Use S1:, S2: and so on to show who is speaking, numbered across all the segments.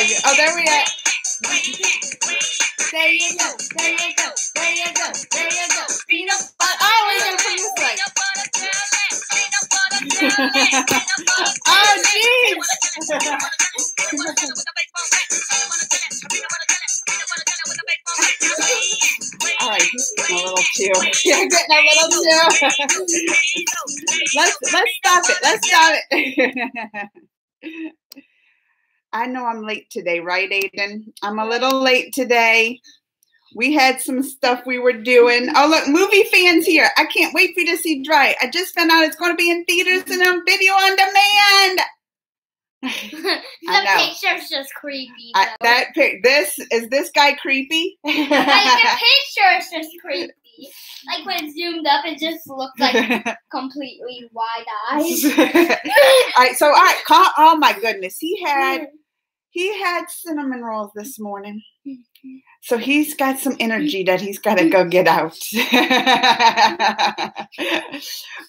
S1: Oh, there we are. There you go. There you go. There you go. There you go. Peanut butter. Oh, we're gonna put this way. Oh, jeez. All right, he's getting a little too. You're getting a little too. Let's stop it. Let's stop it. I know I'm late today, right, Aiden? I'm a little late today. We had some stuff we were doing. Oh, look, movie fans here. I can't wait for you to see Dry. I just found out it's going to be in theaters and on video on demand.
S2: The picture's just creepy.
S1: Is this guy creepy?
S2: Like the picture is just creepy. Like when it's zoomed up, it just looks like completely wide eyes.
S1: All right. Oh my goodness, he had cinnamon rolls this morning, so he's got some energy that he's got to go get out.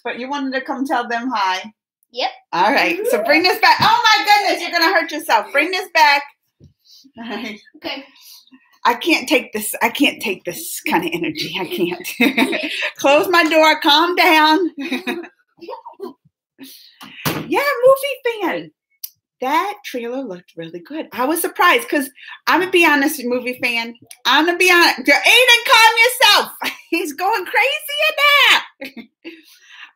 S1: But you wanted to come tell them hi.
S2: Yep.
S1: All right. So bring this back. Oh my goodness, you're gonna hurt yourself. Bring this back. All right.
S2: Okay.
S1: I can't take this. I can't take this kind of energy. I can't. Close my door. Calm down. Yeah, movie fan. That trailer looked really good. I was surprised because I'm gonna be honest, movie fan. I'm gonna be honest. Aiden, calm yourself. He's going crazy in there.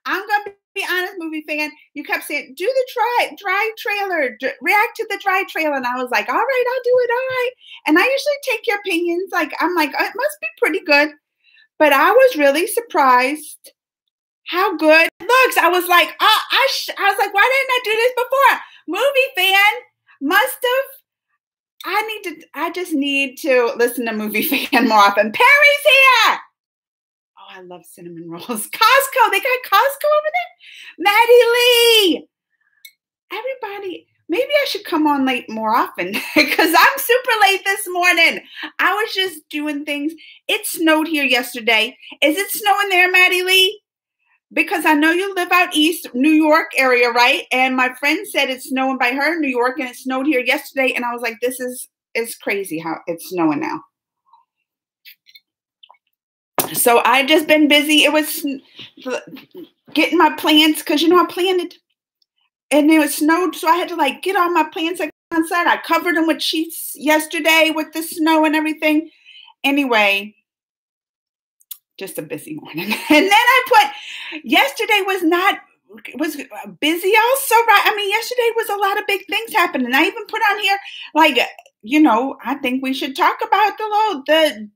S1: I'm gonna be honest, movie fan. You kept saying, do the dry trailer, react to the dry trailer. And I was like, all right, I'll do it. All right. And I usually take your opinions. I'm like, it must be pretty good. But I was really surprised how good it looks. I was like, I was like, why didn't I do this before? Movie fan must have. I just need to listen to movie fan more often. Perry's here. I love cinnamon rolls. Costco. They got Costco over there. Maddie Lee. Everybody. Maybe I should come on late more often because I'm super late this morning. I was just doing things. It snowed here yesterday. Is it snowing there, Maddie Lee? Because I know you live out east, New York area, right? And my friend said it's snowing by her in New York, and it snowed here yesterday. And I was like, it's crazy how it's snowing now. So I just been busy. It was getting my plants because, I planted and it was snowed. So I had to get all my plants outside. I covered them with sheets yesterday with the snow and everything. Anyway, just a busy morning. And then yesterday was busy also, right? I mean, yesterday was a lot of big things happening. I even put on here, I think we should talk about the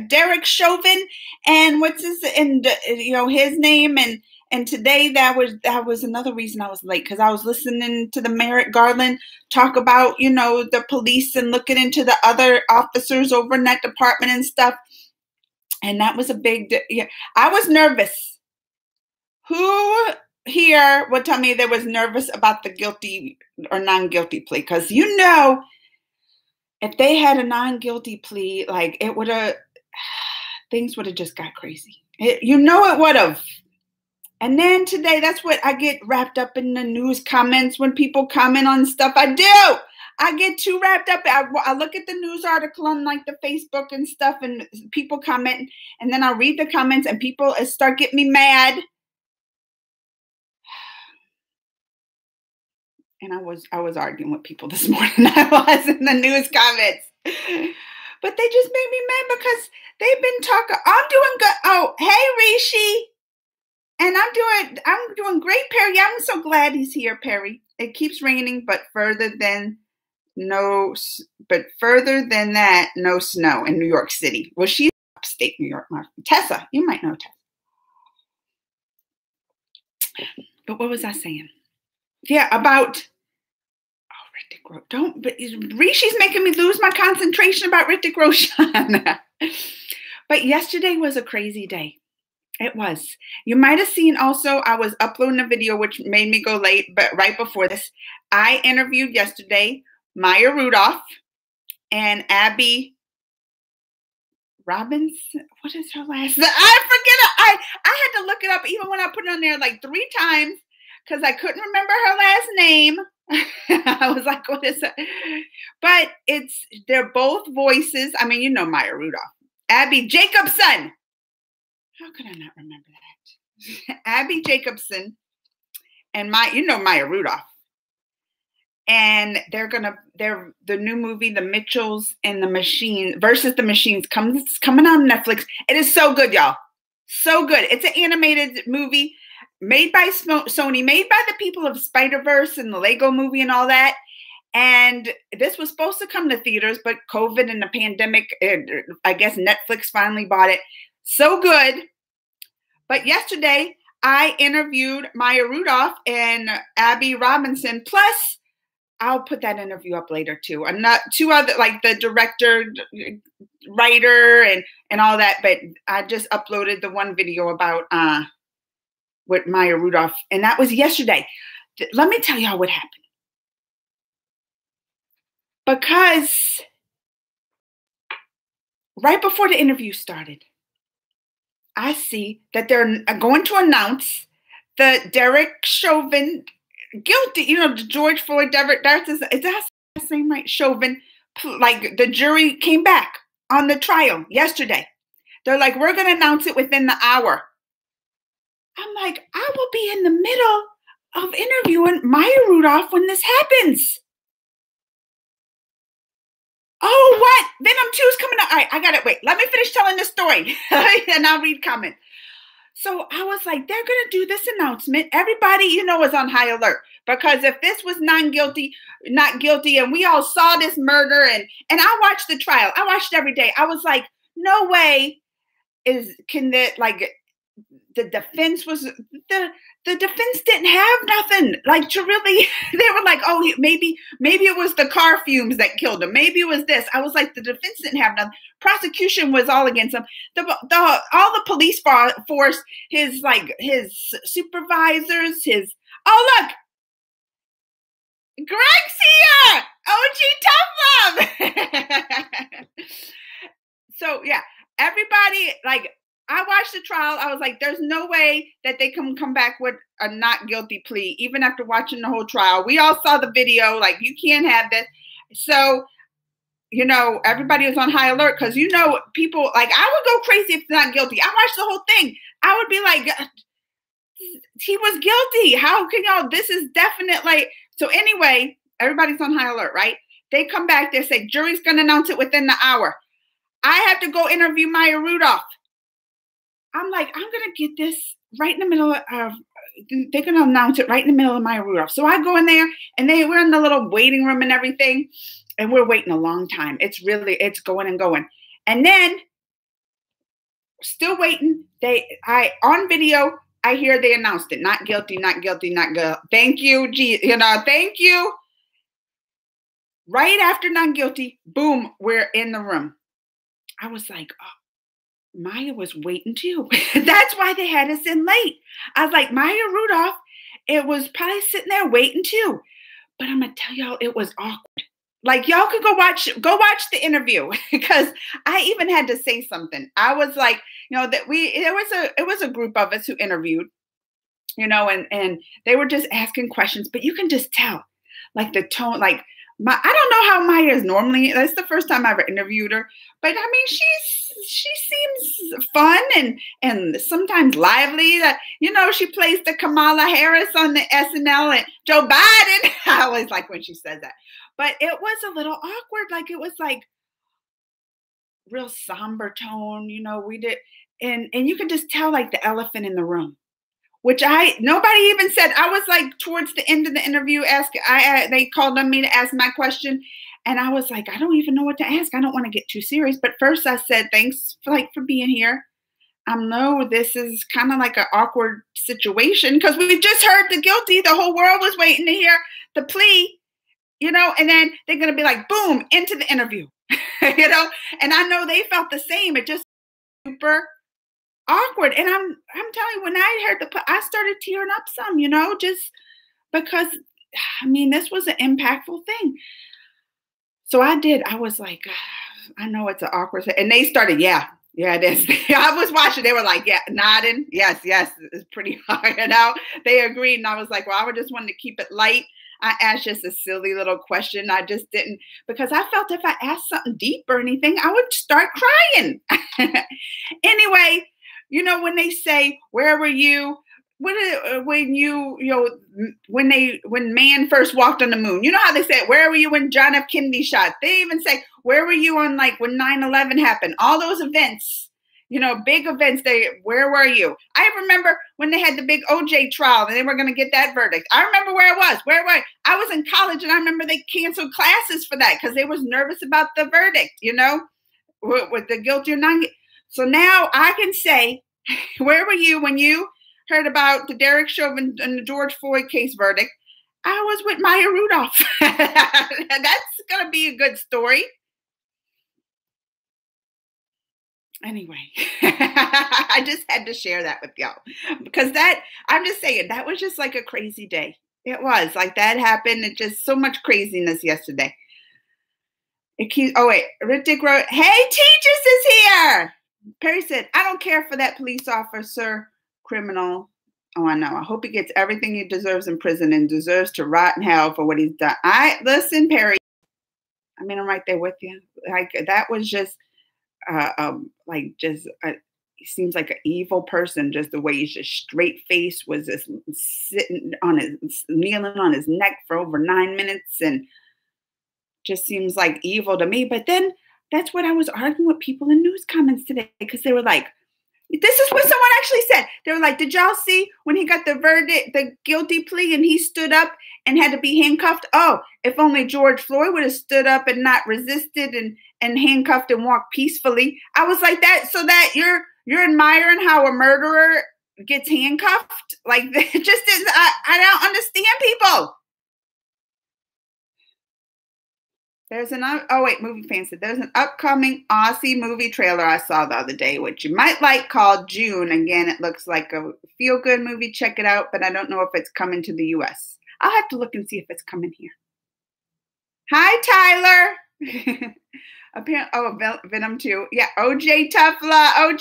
S1: Derek Chauvin and his name. And today that was another reason I was late because I was listening to the Merrick Garland talk about, the police and looking into the other officers over in that department and stuff. And that was a big, I was nervous. Who here would tell me they was nervous about the guilty or non-guilty plea? Because if they had a non-guilty plea, things would have just got crazy. It would have. And then today, that's what I get wrapped up in the news comments when people comment on stuff. I do. I get too wrapped up. I look at the news article on the Facebook and stuff, and people comment, and then I'll read the comments, and people start getting me mad. And I was arguing with people this morning. I was in the news comments. But they just made me mad because they've been talking. I'm doing good. Oh, hey, Rishi. And I'm doing great, Perry. I'm so glad he's here, Perry. It keeps raining, but further than that, no snow in New York City. Well, she's upstate New York. Tessa, you might know Tessa. But what was I saying? Yeah, about Hrithik Roshan. But Rishi's making me lose my concentration about Hrithik Roshan. But yesterday was a crazy day. It was. You might have seen also, I was uploading a video, which made me go late, but right before this, I interviewed yesterday Maya Rudolph and Abby Robbins. What is her last name? I forget it. I had to look it up even when I put it on there 3 times because I couldn't remember her last name. I was like, what is that? But they're both voices. I mean, you know Maya Rudolph. Abby Jacobson. How could I not remember that? Abby Jacobson and Maya Rudolph. And they're the new movie, The Mitchells and the Machines versus the Machines, coming on Netflix. It is so good, y'all. So good. It's an animated movie made by Sony, made by the people of Spider-Verse and the Lego movie and all that. And this was supposed to come to theaters, but COVID and the pandemic, I guess Netflix finally bought it. So good. But yesterday, I interviewed Maya Rudolph and Abby Robinson. Plus, I'll put that interview up later too. I'm not two other, like the director, writer, and all that. But I just uploaded the one video about with Maya Rudolph, and that was yesterday. Let me tell y'all what happened. Because right before the interview started, I see that they're going to announce the Derek Chauvin guilty. You know, George Floyd, Derek, is that the same right? Chauvin, like the jury came back on the trial yesterday. They're like, we're going to announce it within the hour. I'm like, I will be in the middle of interviewing Maya Rudolph when this happens. Oh, what? Venom 2 is coming up. All right, I got it. Wait, let me finish telling the story and I'll read comments. So I was like, they're going to do this announcement. Everybody, is on high alert, because if this was not guilty, and we all saw this murder, and I watched the trial. I watched it every day. I was like, no way the defense was the defense didn't have nothing like to really. They were like, oh, maybe it was the car fumes that killed him. Maybe it was this. I was like, the defense didn't have nothing. Prosecution was all against him. All the police force, his supervisors, look, Greg's here. OG Tough Love. So yeah, everybody I watched the trial. I was like, there's no way that they can come back with a not guilty plea, even after watching the whole trial. We all saw the video. Like, you can't have this. So, everybody was on high alert because, people, I would go crazy if it's not guilty. I watched the whole thing. I would be like, he was guilty. How can y'all? This is definitely. So anyway, everybody's on high alert, right? They come back. They say, jury's going to announce it within the hour. I have to go interview Maya Rudolph. I'm like, I'm going to get this right in the middle of, they're going to announce it right in the middle of Maya Rudolph. So I go in there, and we're in the little waiting room and everything, and we're waiting a long time. It's going and going. And then, still waiting, on video, I hear they announced it. Not guilty, not guilty, not guilty. Thank you, thank you. Right after not guilty, boom, we're in the room. I was like, oh. Maya was waiting too. That's why they had us in late. I was like, Maya Rudolph, it was probably sitting there waiting too. But I'm gonna tell y'all, it was awkward. Like, y'all could go watch the interview, because I even had to say something. I was like, that it was a group of us who interviewed, and they were just asking questions, but you can just tell, like the tone, I don't know how Maya is normally. That's the first time I ever interviewed her. But I mean, she seems fun and sometimes lively. That she plays the Kamala Harris on the SNL and Joe Biden. I always like when she says that. But it was a little awkward. It was real somber tone. We did, and you can just tell the elephant in the room. Which nobody even said. I was towards the end of the interview, they called on me to ask my question. And I was like, I don't even know what to ask. I don't want to get too serious. But first I said, thanks for being here. No, this is kind of like an awkward situation, because we just heard the guilty. The whole world was waiting to hear the plea, and then they're going to be like, boom, into the interview, and I know they felt the same. It just super awkward. And I'm telling you, when I heard I started tearing up some, just because, this was an impactful thing. So I did. I was like, I know it's an awkward thing. And they started, yeah, Yeah, it is. I was watching. They were like, yeah, nodding. Yes, yes, it's pretty hard. They agreed. And I was like, well, I just wanted to keep it light. I asked just a silly little question. I just didn't, because I felt if I asked something deep or anything, I would start crying. Anyway, when they say, where were you? When man first walked on the moon, you know how they say, where were you when John F. Kennedy shot? They even say, where were you on when 9/11 happened? All those events, big events. Where were you? I remember when they had the big OJ trial and they were going to get that verdict. I remember where I was. I was in college, and I remember they canceled classes for that because they was nervous about the verdict. With the guilty or non guilty. So now I can say, where were you when you heard about the Derek Chauvin and the George Floyd case verdict? I was with Maya Rudolph. That's going to be a good story. Anyway, I just had to share that with y'all because I'm just saying, that was just like a crazy day. It was like that happened. It just so much craziness yesterday. Oh, wait. Ritik wrote, hey, Teachers is here. Perry said, I don't care for that police officer criminal. Oh, I know. I hope he gets everything he deserves in prison and deserves to rot in hell for what he's done. Listen, Perry. I mean, I'm right there with you. That was just, he seems like an evil person. Just the way he's just straight face, was just kneeling on his neck for over 9 minutes, and just seems like evil to me. But then that's what I was arguing with people in news comments today, because they were like, this is what someone actually said. They were like, did y'all see when he got the verdict, the guilty plea, and he stood up and had to be handcuffed? Oh, if only George Floyd would have stood up and not resisted and handcuffed and walked peacefully. I was like, that, so that you're admiring how a murderer gets handcuffed? Like, it just is, I don't understand people. Movie fan said there's an upcoming Aussie movie trailer I saw the other day, which you might like, called June. Again, it looks like a feel-good movie. Check it out, but I don't know if it's coming to the U.S. I'll have to look and see if it's coming here. Hi, Tyler. Apparently, Venom 2. Yeah, OJ Tough Love. I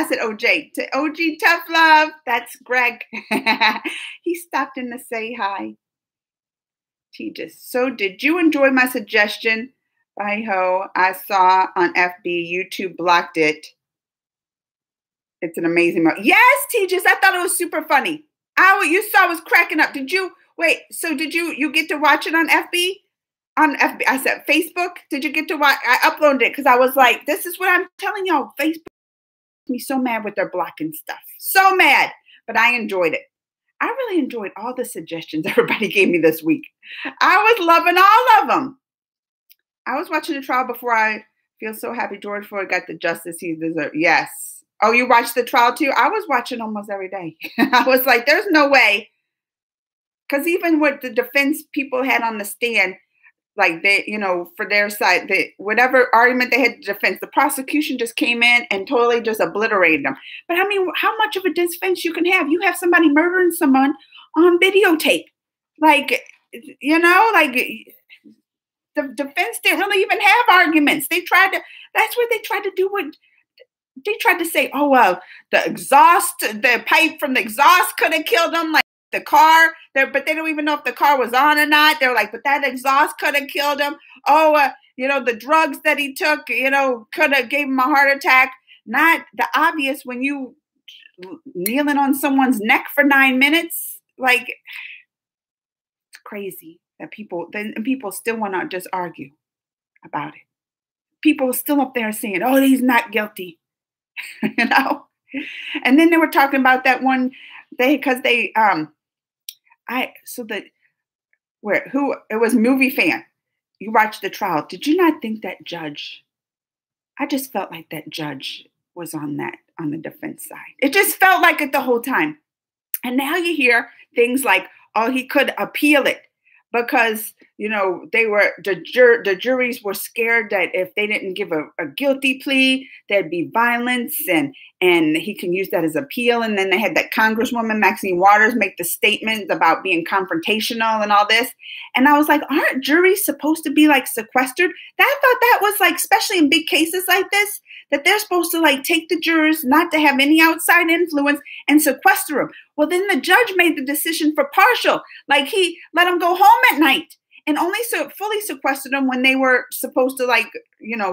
S1: said OJ. OG Tough Love. That's Greg. He stopped in to say hi. So did you enjoy my suggestion? Bye ho. I saw on FB. YouTube blocked it. It's an amazing movie. Yes, Tejas. I thought it was super funny. You saw I was cracking up. Did you get to watch it on FB? On FB, I said Facebook. Did you get to watch? I uploaded it because I was like, this is what I'm telling y'all. Facebook makes me so mad with their blocking stuff. So mad. But I enjoyed it. I really enjoyed all the suggestions everybody gave me this week. I was loving all of them. I was watching the trial before. I feel so happy George Floyd got the justice he deserved. Yes. Oh, you watched the trial too? I was watching almost every day. I was like, there's no way. Because even what the defense people had on the stand, like they, for their side, whatever argument they had to defense, the prosecution just came in and totally just obliterated them. But I mean, how much of a defense you can have? You have somebody murdering someone on videotape. The defense didn't really even have arguments. That's what they tried to do. They tried to say, oh, well, the pipe from the exhaust could have killed them. Like, the car there, but they don't even know if the car was on or not. They're like, but that exhaust could have killed him. Oh, the drugs that he took, could have gave him a heart attack. Not the obvious when you kneeling on someone's neck for 9 minutes. Like, it's crazy that people still want to just argue about it. People are still up there saying, oh, he's not guilty. And then they were talking about that one it was Movie Fan. You watched the trial. Did you not think that judge? I just felt like that judge was on the defense side. It just felt like it the whole time. And now you hear things like, oh, he could appeal it because, the juries were scared that if they didn't give a guilty plea, there'd be violence and he can use that as appeal. And then they had that Congresswoman, Maxine Waters, make the statement about being confrontational and all this. And I was like, aren't juries supposed to be like sequestered? I thought that was like, especially in big cases like this, that they're supposed to like take the jurors, not to have any outside influence, and sequester them. Well, then the judge made the decision for partial. Like he let them go home at night and only fully sequestered them when they were supposed to like,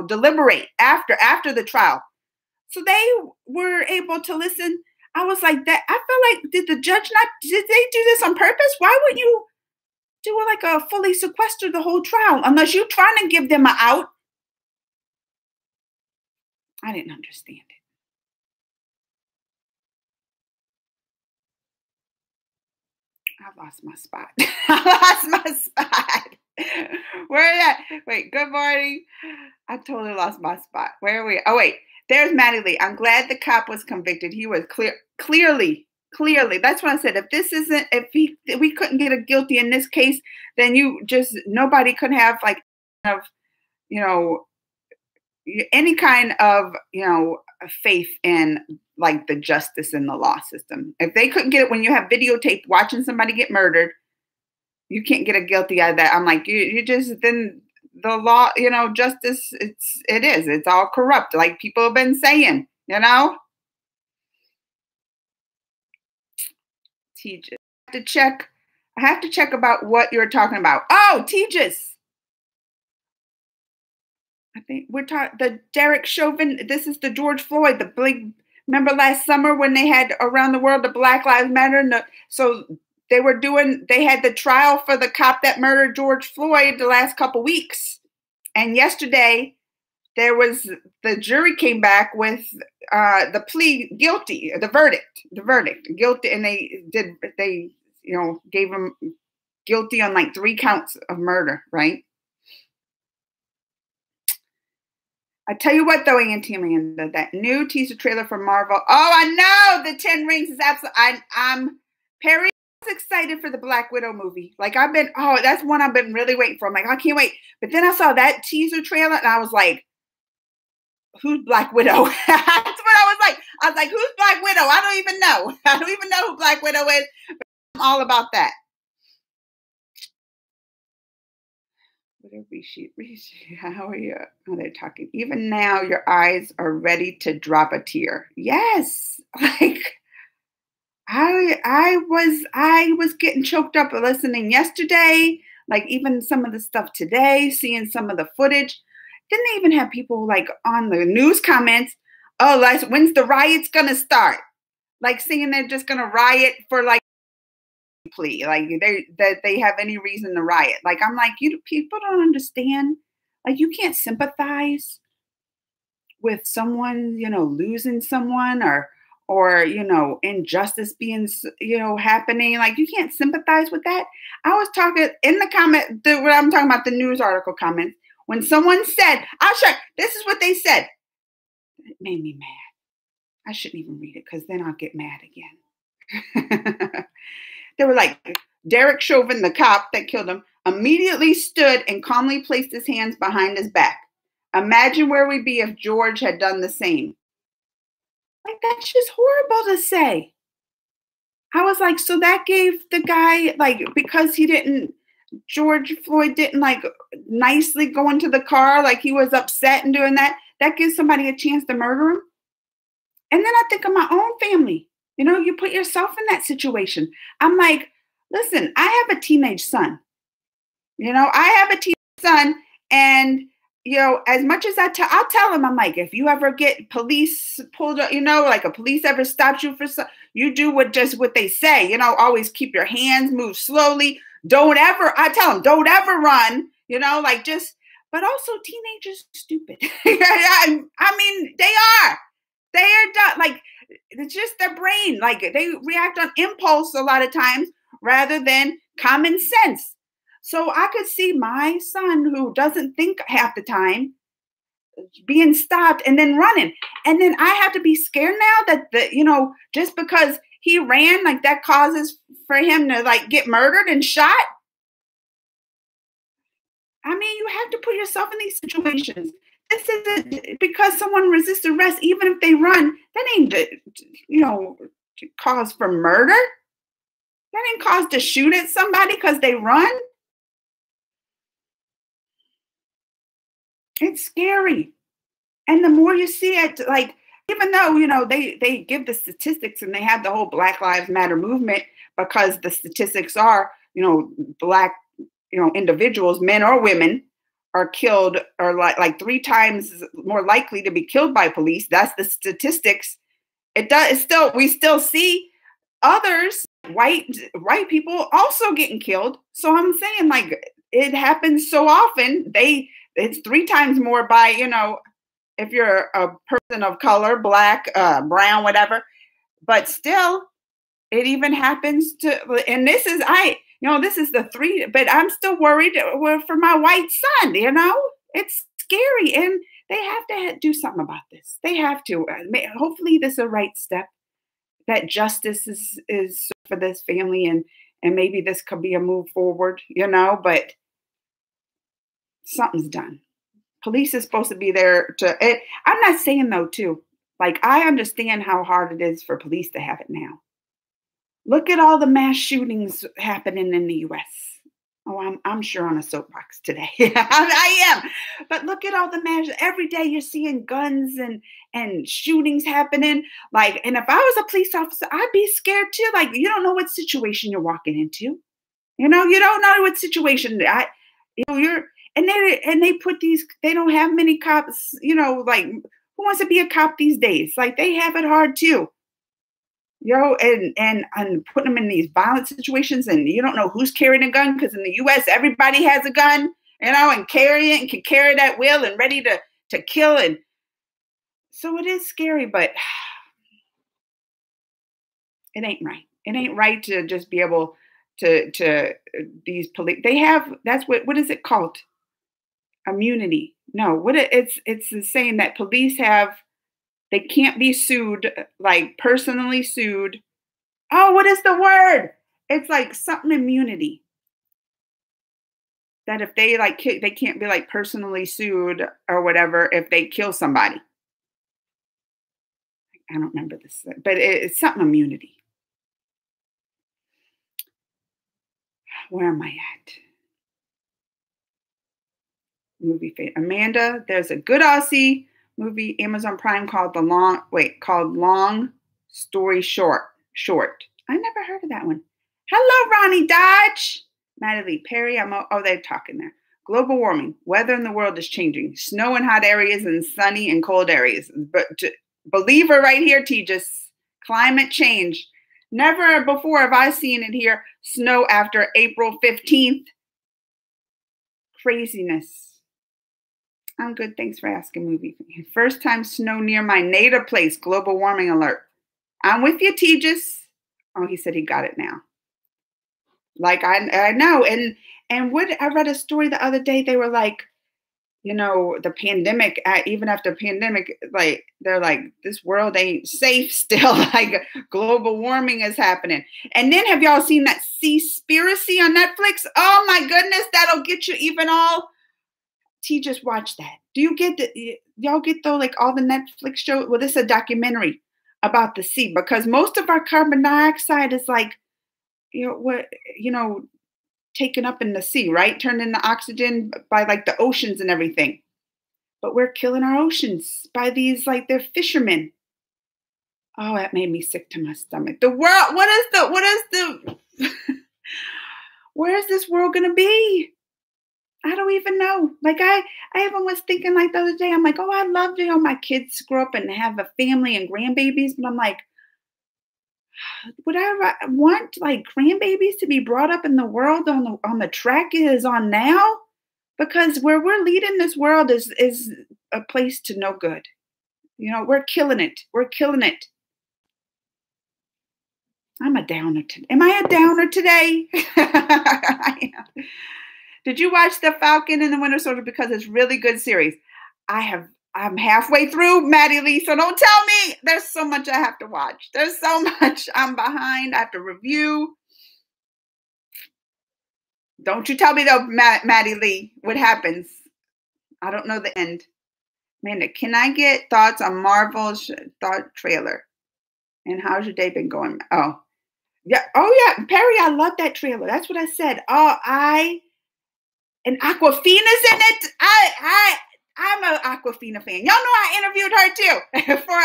S1: deliberate after the trial. So they were able to listen. I was like that. I feel like, did they do this on purpose? Why would you do like a fully sequester the whole trial unless you're trying to give them an out? I didn't understand it. I lost my spot. I lost my spot. Where is that? Wait, good morning. I totally lost my spot. Where are we? Oh, wait. There's Maddie Lee. I'm glad the cop was convicted. He was clearly. That's what I said. If we couldn't get a guilty in this case, then nobody could have any kind of, faith in like the justice in the law system. If they couldn't get it when you have videotape watching somebody get murdered, you can't get a guilty out of that. I'm like, then the law, justice, it's all corrupt. Like people have been saying, Tejas. I have to check about what you're talking about. Oh, Tejas. I think we're talking the Derek Chauvin. This is the George Floyd, the big. Remember last summer when they had around the world the Black Lives Matter, and so they had the trial for the cop that murdered George Floyd the last couple weeks, and yesterday the jury came back with the plea guilty, the verdict guilty, and they gave him guilty on like 3 counts of murder, right? I tell you what, though, Auntie Amanda, that new teaser trailer for Marvel. Oh, I know the 10 Rings is absolutely. I'm Perry. I was excited for the Black Widow movie. Like that's one I've been really waiting for. I'm like, I can't wait. But then I saw that teaser trailer and I was like, who's Black Widow? That's what I was like. I was like, who's Black Widow? I don't even know. I don't even know who Black Widow is. But I'm all about that. How are you? Oh, they're talking. Even now, your eyes are ready to drop a tear. Yes, like I was getting choked up listening yesterday. Like even some of the stuff today, seeing some of the footage. Didn't they even have people like on the news comments? Oh, when's the riots gonna start? Like saying they're just gonna riot for like. Plea, like they have any reason to riot. Like I'm like, people don't understand. Like you can't sympathize with someone, losing someone or injustice being happening. Like you can't sympathize with that. I was talking in the comment what I'm talking about, the news article comments, when someone said, I'll check, this is what they said. It made me mad. I shouldn't even read it because then I'll get mad again. They were like, Derek Chauvin, the cop that killed him, immediately stood and calmly placed his hands behind his back. Imagine where we'd be if George had done the same. Like, that's just horrible to say. I was like, so that gave the guy, like, because George Floyd didn't, like, nicely go into the car, like he was upset and doing that, that gives somebody a chance to murder him? And then I think of my own family. You put yourself in that situation. I'm like, listen, I have a teenage son. And, as much as I'll tell him, I'm like, if you ever get police pulled up, like a police ever stops you for something, you do what they say, always keep your hands, move slowly. I tell them, don't ever run, but also teenagers are stupid. I mean, they are done. Like, it's just their brain. Like they react on impulse a lot of times rather than common sense. So I could see my son, who doesn't think half the time, being stopped and then running. And then I have to be scared now that just because he ran, like that causes for him to like get murdered and shot. I mean, you have to put yourself in these situations. This isn't because someone resists arrest, even if they run, that ain't, cause for murder. That ain't cause to shoot at somebody because they run. It's scary. And the more you see it, like, even though, they give the statistics and they have the whole Black Lives Matter movement, because the statistics are, Black, individuals, men or women, are killed, or like 3 times more likely to be killed by police. That's the statistics. We still see others, white people, also getting killed. So I'm saying, like, it happens so often. It's 3 times more by, if you're a person of color, Black, brown, whatever. But still, it even happens to, and this is this is the 3, but I'm still worried for my white son. It's scary, and they have to do something about this. They have to. Hopefully, this is a right step. That justice is for this family, and maybe this could be a move forward. But something's done. Police is supposed to be there to. I'm not saying though, too. Like, I understand how hard it is for police to have it now. Look at all the mass shootings happening in the U.S. Oh, I'm sure on a soapbox today. I am. But look at all the mass. Every day you're seeing guns and shootings happening. Like, and if I was a police officer, I'd be scared too. Like, you don't know what situation you're walking into. You don't know what situation. And they put these. They don't have many cops. Like, who wants to be a cop these days? Like, they have it hard too. And putting them in these violent situations, and you don't know who's carrying a gun, because in the U.S. everybody has a gun, and carry it and can carry that will and ready to kill. And so it is scary, but it ain't right. It ain't right to just be able to these police. They have, that's what is it called? Immunity. No, it's the saying that police have. They can't be sued, like personally sued. Oh, what is the word? It's like something immunity. That if they they can't be like personally sued or whatever if they kill somebody. I don't remember this, but it's something immunity. Where am I at? Movie fan. Amanda, there's a good Aussie movie, Amazon Prime, called Long Story Short. I never heard of that one. Hello, Ronnie Dodge. Maddie Perry. They're talking there. Global warming. Weather in the world is changing. Snow in hot areas and sunny and cold areas. But believer right here, Tejas. Climate change. Never before have I seen it here. Snow after April 15th. Craziness. I'm good. Thanks for asking, movie. First time snow near my native place. Global warming alert. I'm with you, Tejas. Oh, he said he got it now. Like, I know. And what I read a story the other day. They were like, the pandemic, even after pandemic, like, they're like, this world ain't safe still. Like, global warming is happening. And then have y'all seen that Seaspiracy on Netflix? Oh my goodness, that'll get you even all. Just watch that. Do you get y'all get though, like all the Netflix shows? Well, this is a documentary about the sea, because most of our carbon dioxide is like, taken up in the sea, right? Turned into oxygen by like the oceans and everything. But we're killing our oceans by these, like, they're fishermen. Oh, that made me sick to my stomach. The world, where is this world gonna be? I don't even know. Like, I even was thinking, like, the other day, I'm like, oh, I'd love to my kids grow up and have a family and grandbabies. But I'm like, would I want, like, grandbabies to be brought up in the world on the track it is on now? Because where we're leading this world is a place to no good. We're killing it. We're killing it. I'm a downer today. Am I a downer today? I am. Did you watch The Falcon and the Winter Soldier? Because it's a really good series. I'm halfway through, Maddie Lee, so don't tell me. There's so much I have to watch. There's so much. I'm behind. I have to review. Don't you tell me though, Maddie Lee, what happens. I don't know the end. Amanda, can I get thoughts on Marvel's thought trailer? And how's your day been going? Oh, yeah. Oh, yeah. Perry, I love that trailer. That's what I said. Oh, and Aquafina's in it. I I'm an Aquafina fan. Y'all know I interviewed her too for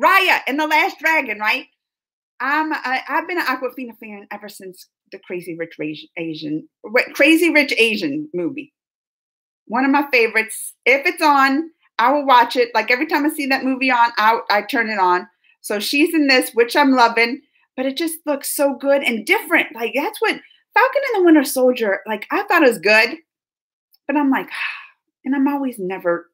S1: Raya and the Last Dragon, right? I've been an Aquafina fan ever since the Crazy Rich Asian movie. One of my favorites. If it's on, I will watch it. Like every time I see that movie on, I turn it on. So she's in this, which I'm loving, but it just looks so good and different. Like that's what Falcon and the Winter Soldier, like I thought it was good, but I'm like, and I'm always never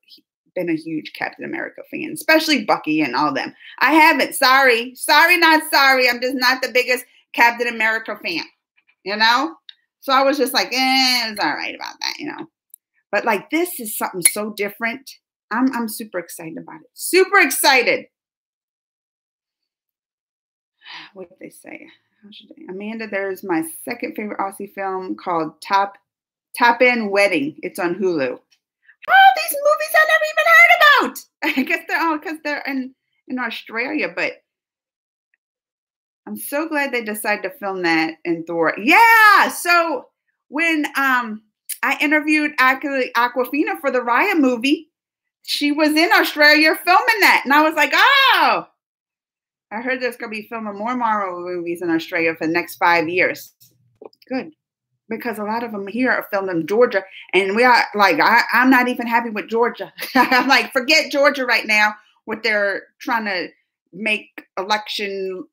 S1: been a huge Captain America fan, especially Bucky and all them. I haven't. Sorry, not sorry. I'm just not the biggest Captain America fan, you know? So I was just like, it's all right about that, you know? But like, this is something so different. I'm super excited about it. Super excited. What did they say? Amanda, there's my second favorite Aussie film called Top End Wedding. It's on Hulu. Oh, these movies I never even heard about. I guess they're all because they're in Australia, but I'm so glad they decided to film that in Thor. Yeah. So when I interviewed Aquafina for the Raya movie, she was in Australia filming that, and I was like, oh. I heard there's going to be filming more Marvel movies in Australia for the next 5 years. Good. Because a lot of them here are filmed in Georgia. And we are like, I'm not even happy with Georgia. I'm like, forget Georgia right now. What they're trying to make election,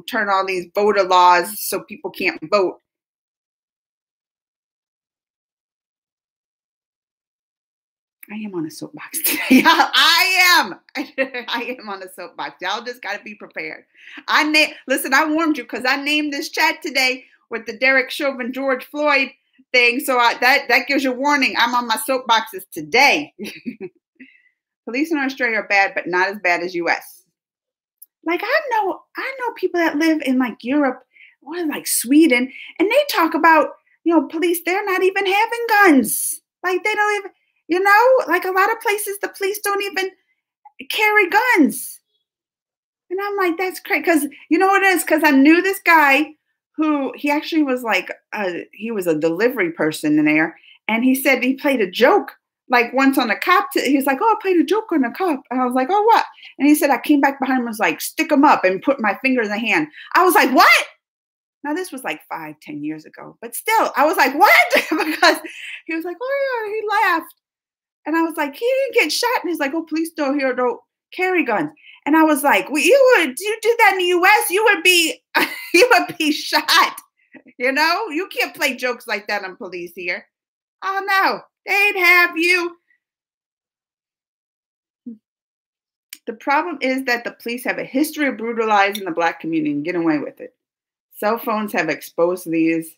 S1: turn all these voter laws so people can't vote. I am on a soapbox today. I am. I am on a soapbox. Y'all just got to be prepared. Listen, I warned you because I named this chat today with the Derek Chauvin George Floyd thing. So that gives you a warning. I'm on my soapboxes today. Police in Australia are bad, but not as bad as U.S. Like I know people that live in like Europe or like Sweden, and they talk about police. They're not even having guns. Like they don't even. Like a lot of places, the police don't even carry guns. And I'm like, that's crazy. Because you know what it is? Because I knew this guy who he actually was like, he was a delivery person in there. And he said he played a joke like once on a cop. He was like, oh, I played a joke on a cop. And I was like, oh, what? And he said, I came back behind him and was like, stick him up and put my finger in the hand. I was like, what? Now, this was like 5-10 years ago. But still, I was like, what? Because he was like, oh, yeah, he laughed. And I was like, he didn't get shot. And he's like, oh, police don't carry guns. And I was like, well, you did that in the U.S., you would be shot. You can't play jokes like that on police here. Oh, no, they'd have you. The problem is that the police have a history of brutalizing the Black community and getting away with it. Cell phones have exposed these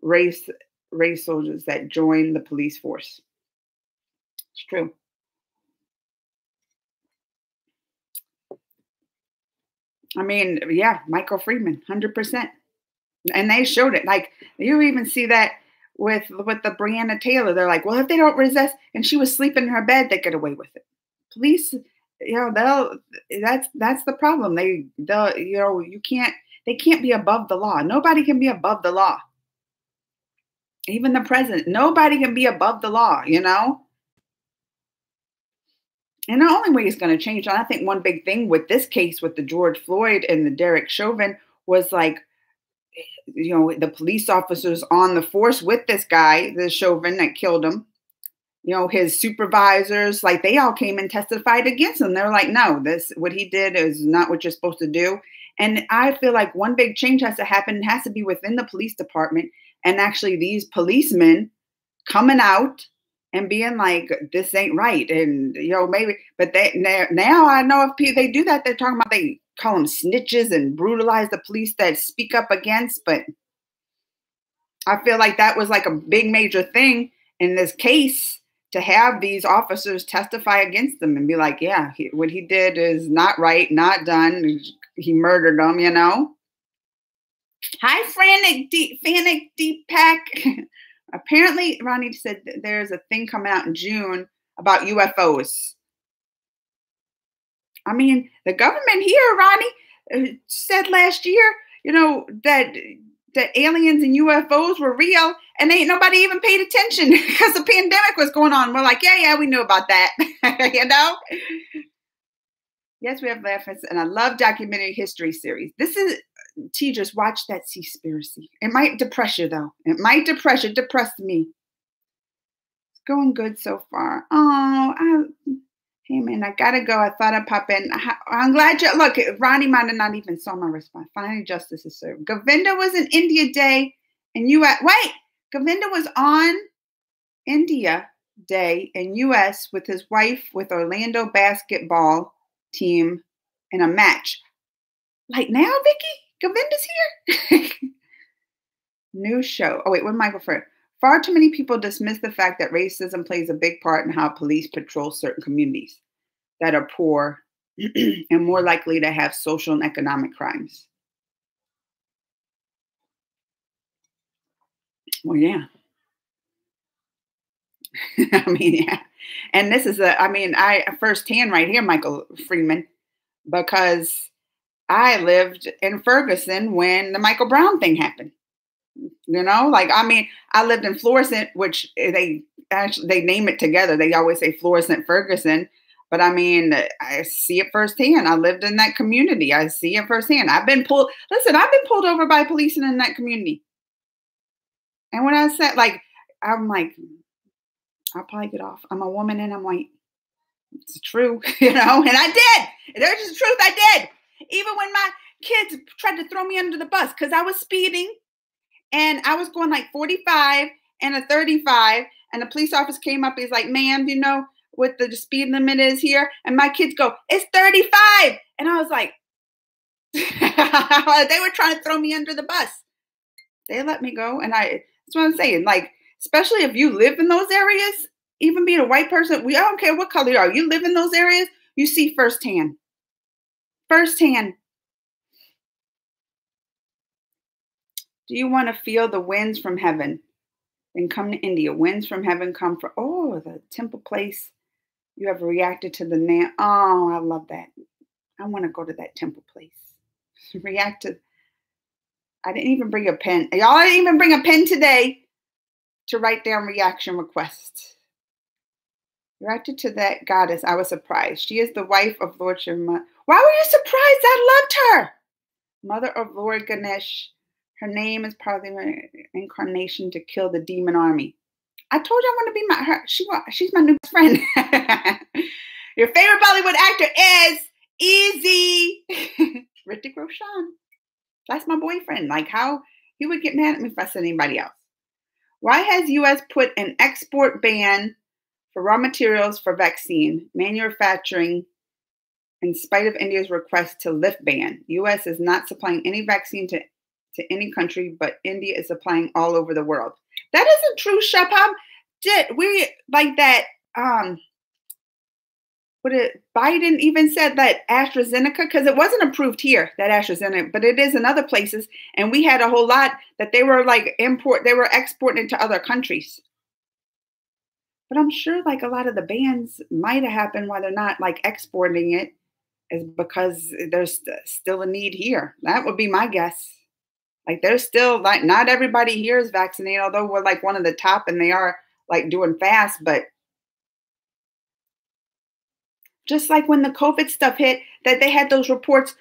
S1: race soldiers that join the police force. It's true. I mean, yeah, Michael Friedman, 100%. And they showed it. Like, you even see that with the Breonna Taylor. They're like, well, if they don't resist, and she was sleeping in her bed, they get away with it. Police, that's the problem. They can't be above the law. Nobody can be above the law. Even the president, nobody can be above the law, And the only way it's going to change, and I think one big thing with this case with the George Floyd and the Derek Chauvin was like, the police officers on the force with this guy, the Chauvin that killed him, his supervisors, like they all came and testified against him. They were like, no, what he did is not what you're supposed to do. And I feel like one big change has to happen. It has to be within the police department. And actually these policemen coming out and being like, this ain't right. And, maybe, but now I know if they do that, they're talking about, they call them snitches and brutalize the police that speak up against. But I feel like that was like a big major thing in this case to have these officers testify against them and be like, yeah, what he did is not right, not done. He murdered them, Hi, Fanic Deepak. Apparently, Ronnie said there's a thing coming out in June about UFOs. I mean, the government here, Ronnie, said last year, that that aliens and UFOs were real, and ain't nobody even paid attention because the pandemic was going on. We're like, yeah, we knew about that. You know? Yes, we have laughs, and I love documentary history series. This is, just watch that Seaspiracy. It might depress you, though. It might depress you. It depressed me. It's going good so far. Oh, hey, man, I gotta go. I thought I'd pop in. I'm glad you, look, Ronnie might have not even saw my response. Finally, justice is served. Govinda was in India Day, and Govinda was on India Day in U.S. with his wife with Orlando basketball team in a match. Like now, Vicky? Govinda's here? New show. Oh, wait, what Michael Fred? Far too many people dismiss the fact that racism plays a big part in how police patrol certain communities that are poor and more likely to have social and economic crimes. Well, yeah. I mean, yeah. And this is I firsthand right here, Michael Freeman, because I lived in Ferguson when the Michael Brown thing happened. You know, I lived in Florissant, which they name it together. They always say Florissant Ferguson. But I see it firsthand. I lived in that community. I see it firsthand. I've been pulled over by police in that community. And when I said, I'm like, I'll probably get off. I'm a woman and I'm white. It's true, and I did. There's the truth. I did. Even when my kids tried to throw me under the bus because I was speeding and I was going like 45 and a 35, and the police officer came up. He's like, ma'am, do you know what the speed limit is here? And my kids go, it's 35. And I was like, they were trying to throw me under the bus. They let me go. And that's what I'm saying. Especially if you live in those areas, even being a white person, I don't care what color you are. You live in those areas, you see firsthand. Firsthand. Do you want to feel the winds from heaven? Then come to India. Winds from heaven come for, the temple place. You have reacted to the name. Oh, I love that. I want to go to that temple place. I didn't even bring a pen. Y'all didn't even bring a pen today to write down reaction requests. Reacted to that goddess. I was surprised. She is the wife of Lord Shiva. Why were you surprised? I loved her. Mother of Lord Ganesh. Her name is part of the incarnation to kill the demon army. I told you I want to be her. She's my new friend. Your favorite Bollywood actor is Easy. Hrithik Roshan. That's my boyfriend. How he would get mad at me if I said anybody else. Why has U.S. put an export ban for raw materials for vaccine manufacturing in spite of India's request to lift ban? U.S. is not supplying any vaccine to any country, but India is supplying all over the world. That isn't true, Shepam. We like that. Biden even said that AstraZeneca, because it wasn't approved here, that AstraZeneca, but it is in other places. And we had a whole lot that they were they were exporting to other countries. But I'm sure a lot of the bans might have happened while they're not exporting it is because there's still a need here. That would be my guess. There's still not everybody here is vaccinated, although we're one of the top and they are doing fast, but just when the COVID stuff hit, that they had those reports,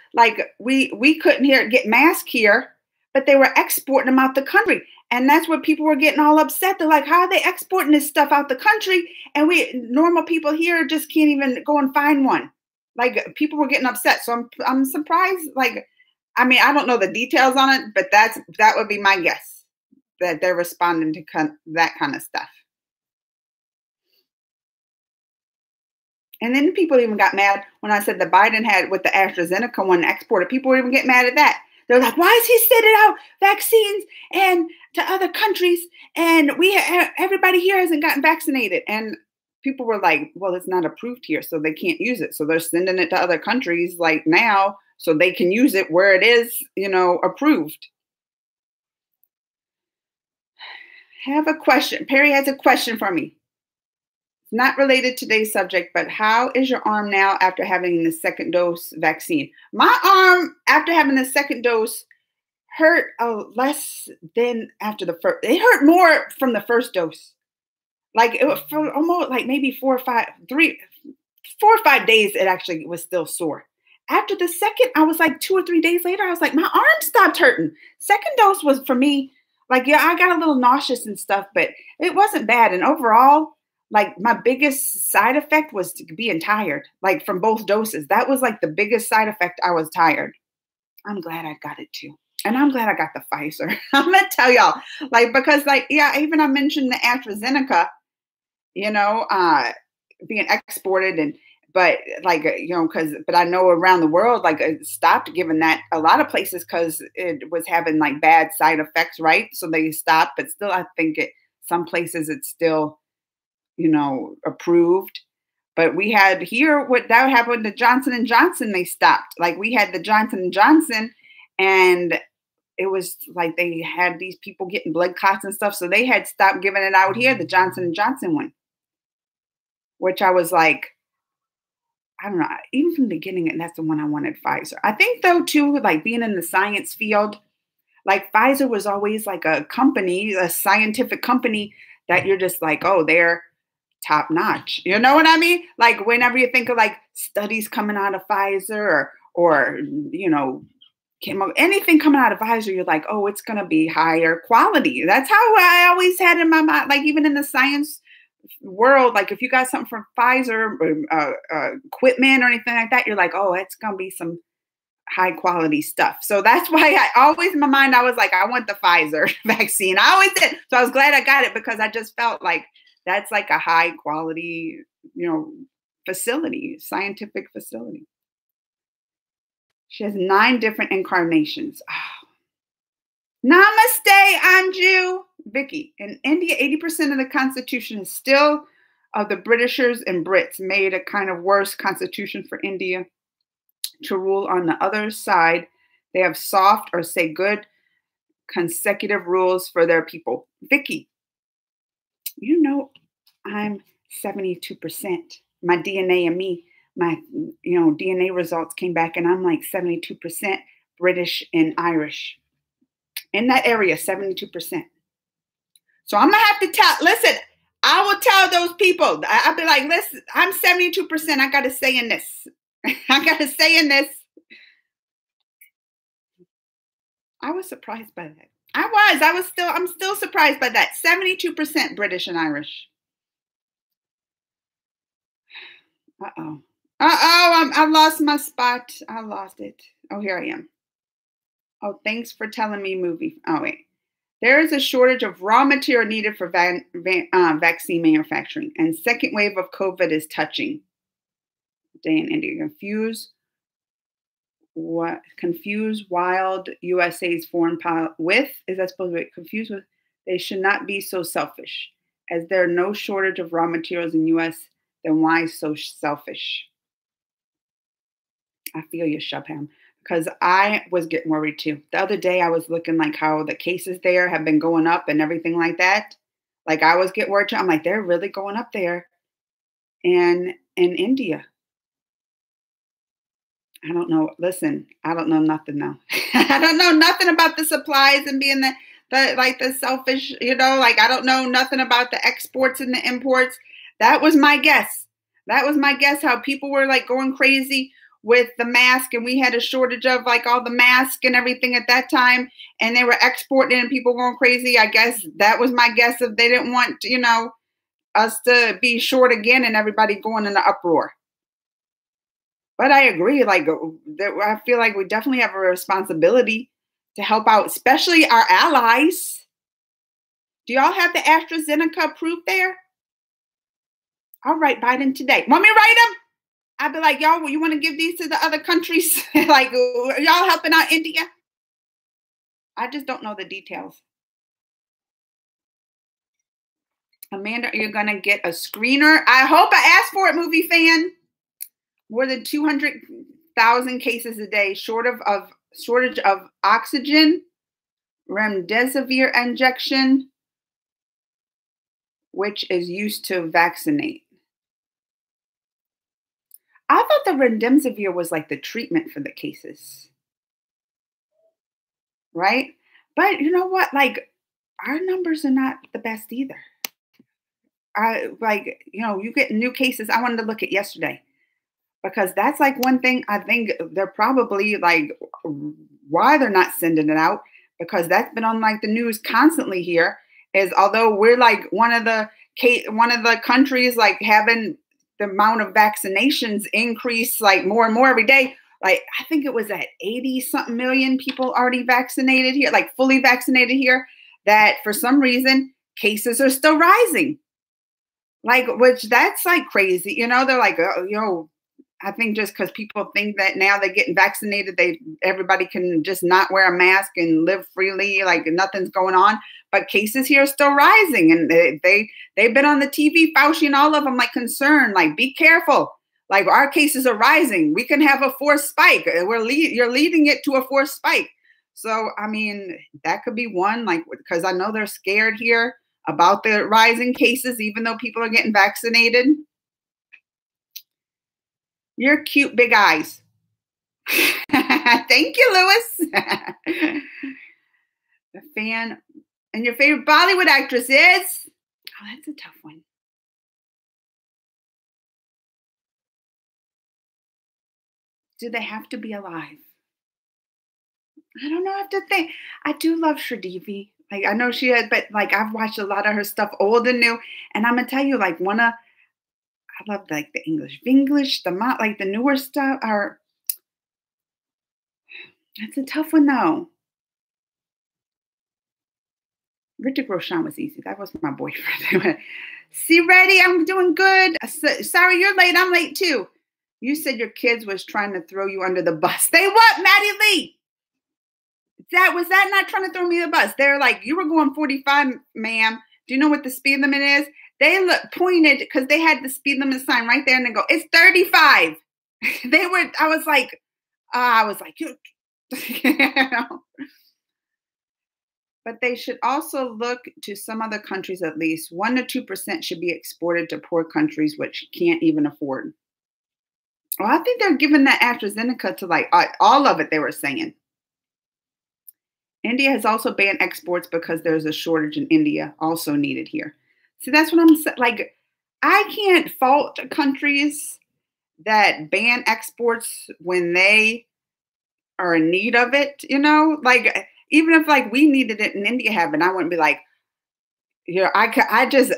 S1: we couldn't get masks here, but they were exporting them out the country. And that's what people were getting all upset. They're like, how are they exporting this stuff out the country? And we normal people here just can't even go and find one. People were getting upset. So I'm surprised. I don't know the details on it, but that would be my guess, that they're responding to that kind of stuff. And then people even got mad when I said that Biden had with the AstraZeneca one exported. People would even get mad at that. They're like, why is he sending out vaccines and to other countries and everybody here hasn't gotten vaccinated? And people were like, well, it's not approved here, so they can't use it. So they're sending it to other countries now so they can use it where it is, approved. Have a question. Perry has a question for me. Not related to today's subject, but how is your arm now after having the second dose vaccine? My arm, after having the second dose, hurt less than after the first. It hurt more from the first dose. Like it was for almost like maybe 4 or 5 days. It actually was still sore. After the second, I was like 2 or 3 days later, I was like, my arm stopped hurting. Second dose was for me, like, yeah, I got a little nauseous and stuff, but it wasn't bad. And overall, like my biggest side effect was being tired, like from both doses. That was like the biggest side effect. I was tired. I'm glad I got it too. And I'm glad I got the Pfizer. I'm gonna tell y'all, like, because like, yeah, even I mentioned the AstraZeneca, you know, being exported and but like but I know around the world like it stopped giving that a lot of places because it was having like bad side effects, right? So they stopped, but still I think some places it's still approved. But we had here what that happened to Johnson and Johnson. They stopped. Like we had the Johnson and Johnson, and it was like they had these people getting blood clots and stuff, so they had stopped giving it out here. The Johnson and Johnson one, which I was like, I don't know, even from the beginning, and that's the one I wanted, Pfizer. I think though too, like being in the science field, like Pfizer was always like a company, a scientific company that you're just like, oh, they're top notch. You know what I mean? Like whenever you think of like studies coming out of Pfizer or anything coming out of Pfizer, you're like, oh, it's gonna be higher quality. That's how I always had in my mind. Like even in the science world, like if you got something from Pfizer, equipment or anything like that, you're like, oh, it's gonna be some high quality stuff. So that's why I always in my mind I was like, I want the Pfizer vaccine. I always did. So I was glad I got it because I just felt like that's like a high quality, facility, scientific facility. She has 9 different incarnations. Oh. Namaste, Anju. Vicky, in India, 80% of the constitution is still of the Britishers and Brits, made a kind of worse constitution for India to rule on the other side. They have soft or say good consecutive rules for their people. Vicky, I'm 72%. My DNA and me, my DNA results came back and I'm like 72% British and Irish. In that area, 72%. So I'm gonna have to listen, I will tell those people. I'll be like, listen, I'm 72%. I gotta say in this. I gotta say in this. I was surprised by that. I'm still surprised by that. 72% British and Irish. Uh-oh. I lost my spot. I lost it. Oh, here I am. Oh, thanks for telling me movie. Oh, wait. There is a shortage of raw material needed for vaccine manufacturing, and second wave of COVID is touching. Day in India. Confuse wild USA's foreign policy with? Is that supposed to be confused with? They should not be so selfish. As there are no shortage of raw materials in US, then why so selfish? I feel you, Chauvin, because I was getting worried too. The other day I was looking like how the cases there have been going up and everything like that. Like I was getting worried too. I'm like, they're really going up there in India. I don't know. Listen, I don't know nothing now. I don't know nothing about the supplies and being the selfish, like I don't know nothing about the exports and the imports. That was my guess. How people were like going crazy with the mask, and we had a shortage of like all the masks and everything at that time, and they were exporting and people going crazy. I guess that was my guess if they didn't want, us to be short again and everybody going in the uproar. But I agree, like I feel like we definitely have a responsibility to help out, especially our allies. Do y'all have the AstraZeneca approved there? I'll write Biden today. Want me to write them? I'd be like, y'all, you want to give these to the other countries? Like, y'all helping out India? I just don't know the details. Amanda, you're going to get a screener. I hope I asked for it, movie fan. More than 200,000 cases a day, shortage of oxygen, remdesivir injection, which is used to vaccinate. I thought the remdesivir was like the treatment for the cases. right? But you know what? Like our numbers are not the best either. I like, you get new cases. I wanted to look at yesterday because that's like one thing I think they're probably like why they're not sending it out because that's been on like the news constantly here is although we're like one of the countries like having the amount of vaccinations increase like more and more every day. Like I think it was at 80 something million people already vaccinated here, like fully vaccinated here, that for some reason cases are still rising. Like, which that's like crazy, they're like, oh, I think just because people think that now they're getting vaccinated, everybody can just not wear a mask and live freely, like nothing's going on. But cases here are still rising, and they've been on the TV, Fauci and all of them, like concerned, like be careful, like our cases are rising. We can have a fourth spike. You're leading it to a fourth spike. So I mean, that could be one, like because I know they're scared here about the rising cases, even though people are getting vaccinated. You're cute, big eyes. Thank you, Lewis. The fan. And your favorite Bollywood actress is? Oh, that's a tough one. Do they have to be alive? I don't know. I have to think. I do love Sridevi. Like I know she had, but like I've watched a lot of her stuff, old and new. And I'm gonna tell you, like I love like the English, like the newer stuff. Are That's a tough one though. Richard Roshan was easy. That was my boyfriend. See, ready? I'm doing good. Sorry, you're late. I'm late too. You said your kids was trying to throw you under the bus. They what, Maddie Lee? Was that not trying to throw me the bus? They're like, you were going 45, ma'am. Do you know what the speed limit is? They pointed because they had the speed limit sign right there, and they go, it's 35. I was like, you know. But they should also look to some other countries at least. 1 to 2% should be exported to poor countries which can't even afford. Well, I think they're giving that AstraZeneca to like all of it, they were saying. India has also banned exports because there's a shortage in India, also needed here. See, that's what I'm saying. Like, I can't fault countries that ban exports when they are in need of it, Like, even if like we needed it in India having, I wouldn't be like, I just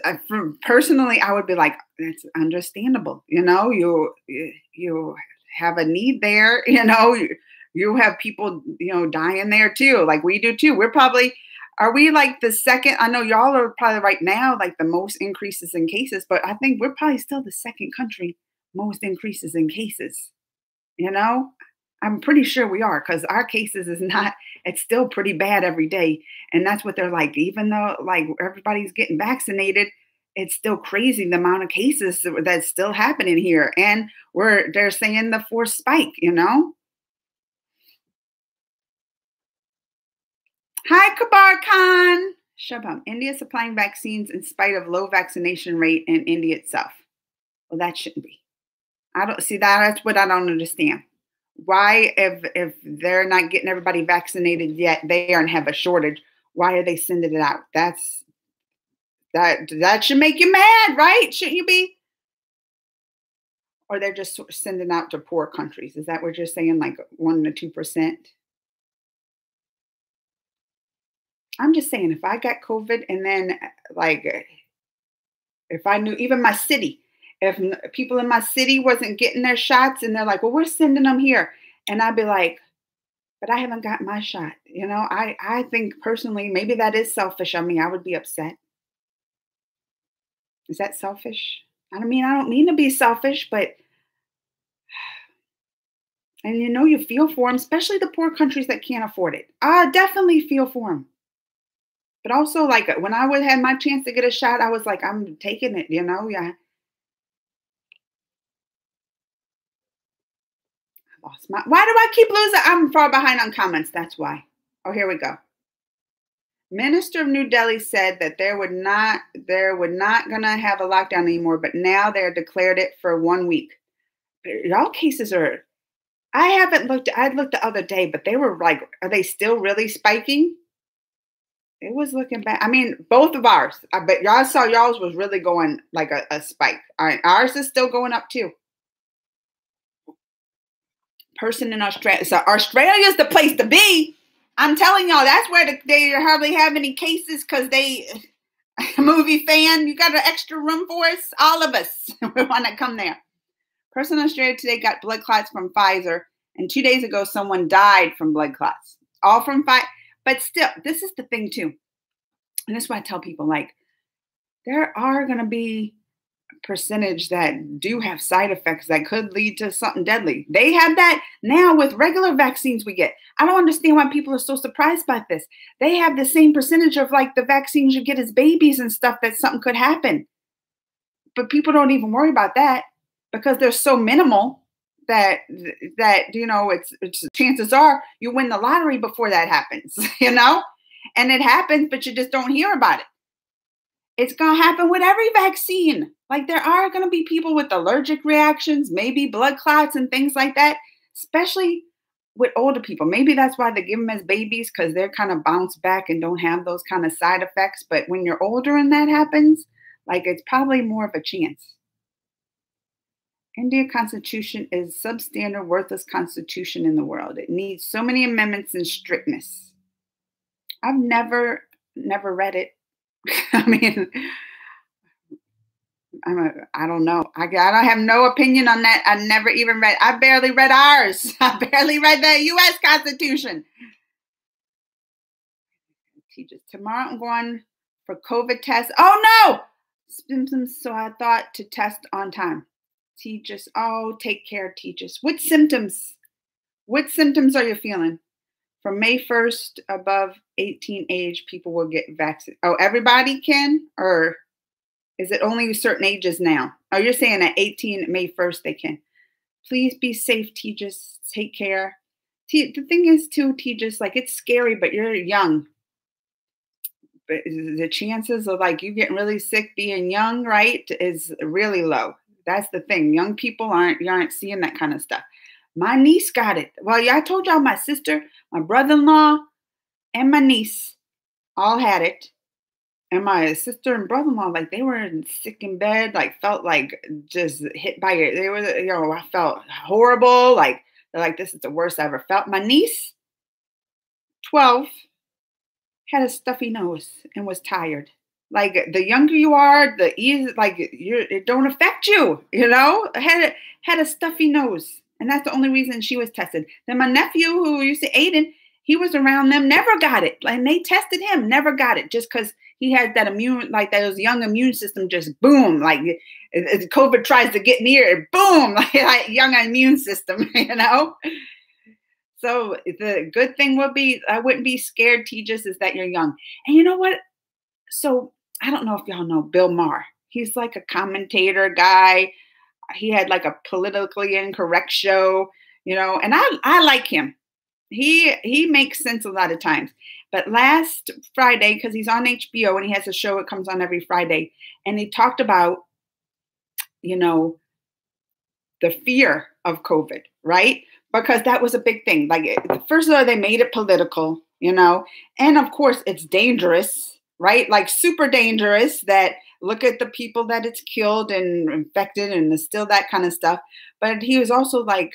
S1: personally, I would be like, that's understandable. You have a need there, you have people, dying there too. Like we do too. Are we like the second? I know y'all are probably right now, like the most increases in cases, but I think we're probably still the second country most increases in cases, I'm pretty sure we are because our cases it's still pretty bad every day. And that's what they're like, even though like everybody's getting vaccinated, it's still crazy the amount of cases that's still happening here. And they're saying the fourth spike, Hi, Kabar Khan. Shabam. India supplying vaccines in spite of low vaccination rate in India itself. Well, that shouldn't be. I don't see that. That's what I don't understand. Why, if they're not getting everybody vaccinated yet, they aren't have a shortage. Why are they sending it out? That should make you mad, right? Shouldn't you be? Or they're just sending out to poor countries. Is that what you're saying? Like 1 to 2%? I'm just saying, if I got COVID and then like, if I knew even my city, if people in my city wasn't getting their shots and they're like, well, we're sending them here. And I'd be like, but I haven't got my shot. I think personally, maybe that is selfish. I mean, I would be upset. Is that selfish? I don't mean to be selfish, but, and you feel for them, especially the poor countries that can't afford it. I definitely feel for them. But also, like, when I would have my chance to get a shot, I was like, I'm taking it, yeah. Why do I keep losing? I'm far behind on comments. That's why. Oh, here we go. Minister of New Delhi said that they're not gonna have a lockdown anymore, but now they're declared it for 1 week. Y'all cases are, I haven't looked. I looked the other day, but they were like, are they still really spiking? It was looking bad. I mean, both of ours. I bet y'all saw y'all's was really going like a spike. All right, ours is still going up too. Person in Australia. So Australia's the place to be. I'm telling y'all, that's where they hardly have any cases because they, movie fan, you got an extra room for us? All of us, we want to come there. Person in Australia today got blood clots from Pfizer, and 2 days ago, someone died from blood clots. All from Pfizer. But still, this is the thing too. And that's why I tell people, like, there are going to be percentage that do have side effects that could lead to something deadly. They have that now with regular vaccines we get. I don't understand why people are so surprised by this. They have the same percentage of like the vaccines you get as babies and stuff that something could happen. But people don't even worry about that because they're so minimal that you know, it's chances are you win the lottery before that happens, you know? And it happens, but you just don't hear about it. It's going to happen with every vaccine. Like there are going to be people with allergic reactions, maybe blood clots and things like that, especially with older people. Maybe that's why they give them as babies because they're kind of bounce back and don't have those kind of side effects. But when you're older and that happens, like it's probably more of a chance. India Constitution is substandard, worthless constitution in the world. It needs so many amendments and strictness. I've never read it. I mean, I don't know. I don't have no opinion on that. I never even read. I barely read ours. I barely read the U.S. Constitution. Teachers, tomorrow I'm going for COVID test. Oh no, symptoms. So I thought to test on time. Teachers, oh, take care, teachers. What symptoms? What symptoms are you feeling? From May 1st, above 18 age, people will get vaccinated. Oh, everybody can? Or is it only certain ages now? Oh, you're saying at 18, May 1st, they can. Please be safe, teachers. Take care. The thing is, too, teachers, like, it's scary, but you're young. But the chances of, like, you getting really sick being young, right, is really low. That's the thing. Young people aren't seeing that kind of stuff. My niece got it. Well, yeah, I told y'all my sister, my brother-in-law, and my niece all had it. And my sister and brother-in-law, like they were sick in bed, like felt like just hit by it. They were, you know, I felt horrible. Like they're like, this is the worst I ever felt. My niece, 12, had a stuffy nose and was tired. Like the younger you are, the easy, like it don't affect you, you know. Had a stuffy nose. And that's the only reason she was tested. Then my nephew, who used to Aiden, he was around them, never got it. And they tested him, never got it, just because he had that immune, like that young immune system, just boom, like COVID tries to get near, boom, like young immune system, you know. So the good thing would be, I wouldn't be scared, teachers, is that you're young. And you know what? So I don't know if y'all know Bill Maher. He's like a commentator guy. He had like a politically incorrect show, you know, and I like him. He makes sense a lot of times. But last Friday, because he's on HBO and he has a show, it comes on every Friday, and he talked about, you know, the fear of COVID, right? Because that was a big thing. Like, first of all, they made it political, you know, and of course it's dangerous, right? Like super dangerous that look at the people that it's killed and infected and still that kind of stuff. But he was also like,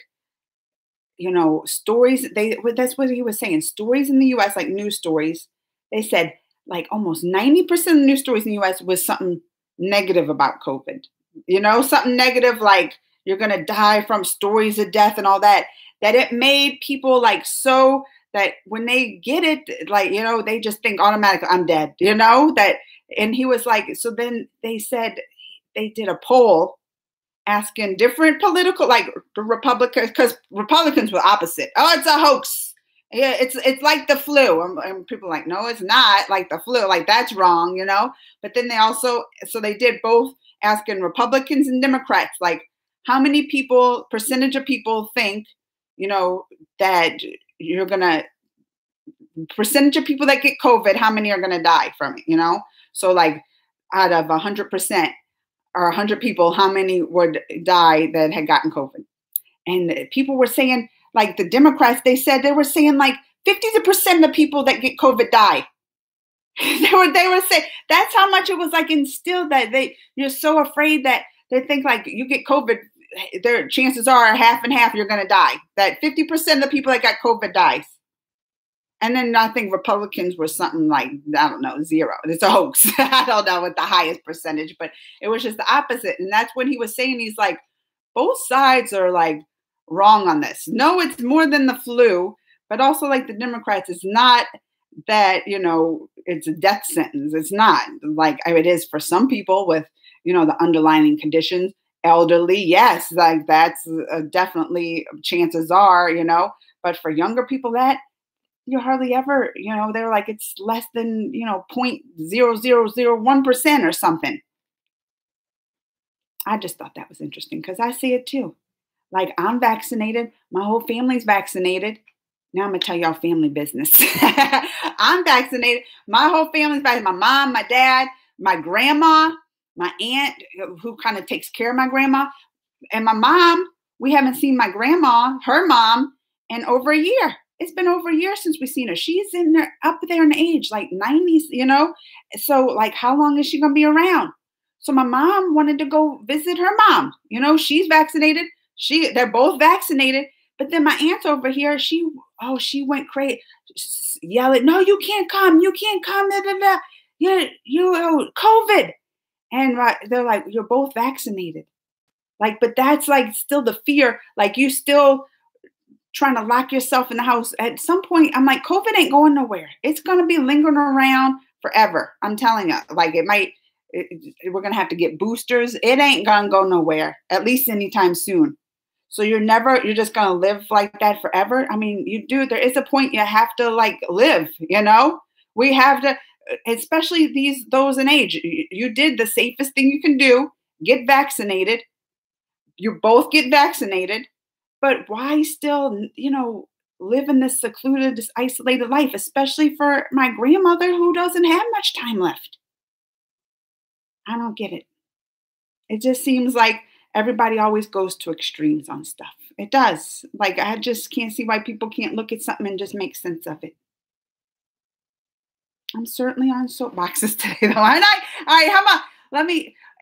S1: you know, stories, that's what he was saying. Stories in the US, like news stories, they said like almost 90% of the news stories in the US was something negative about COVID. You know, something negative like you're going to die from stories of death and all that, that it made people like so that when they get it, like, you know, they just think automatically I'm dead, you know, that. And he was like, so then they said they did a poll asking different political, like the Republicans, because Republicans were opposite. Oh, it's a hoax. Yeah, it's like the flu. And people are like, no, it's not like the flu. Like that's wrong, you know. But then they also, so they did both asking Republicans and Democrats, like how many people, percentage of people think, you know, that you're gonna, percentage of people that get COVID, how many are gonna die from it, you know? So like out of 100% or 100 people, how many would die that had gotten COVID? And people were saying like the Democrats, they said they were saying like 50% of the people that get COVID die. they were saying that's how much it was like instilled that you're so afraid that they think like you get COVID, their chances are half and half you're going to die. That 50% of the people that got COVID dies. And then I think Republicans were something like, I don't know, 0. It's a hoax. I don't know what the highest percentage, but it was just the opposite. And that's when he was saying, he's like, both sides are like wrong on this. No, it's more than the flu, but also like the Democrats, it's not that, it's a death sentence. It's not like it is for some people with, the underlying conditions. Elderly, yes, like that's definitely chances are, but for younger people that, you hardly ever, they're like, it's less than, 0.0001% or something. I just thought that was interesting because I see it too. Like I'm vaccinated. My whole family's vaccinated. Now I'm going to tell y'all family business. I'm vaccinated. My whole family's vaccinated. My mom, my dad, my grandma, my aunt who kind of takes care of my grandma, and my mom. We haven't seen my grandma, her mom, in over a year. It's been over a year since we've seen her. She's up there in age, like 90s, So like, how long is she going to be around? So my mom wanted to go visit her mom. She's vaccinated. They're both vaccinated. But then my aunt over here, she went crazy, yelling, "No, you can't come. You can't come. Da, da, da. You COVID." And they're like, "You're both vaccinated." Like, but that's like still the fear. Like you still trying to lock yourself in the house. At some point, I'm like, COVID ain't going nowhere. It's going to be lingering around forever. I'm telling you, like we're going to have to get boosters. It ain't going to go nowhere, at least anytime soon. So you're just going to live like that forever. I mean, there is a point you have to like live, we have to, especially those in age, you did the safest thing you can do, get vaccinated. You both get vaccinated. But why still, live in this secluded, this isolated life, especially for my grandmother who doesn't have much time left? I don't get it. It just seems like everybody always goes to extremes on stuff. It does. Like, I just can't see why people can't look at something and just make sense of it. I'm certainly on soapboxes today, though. All right, how about,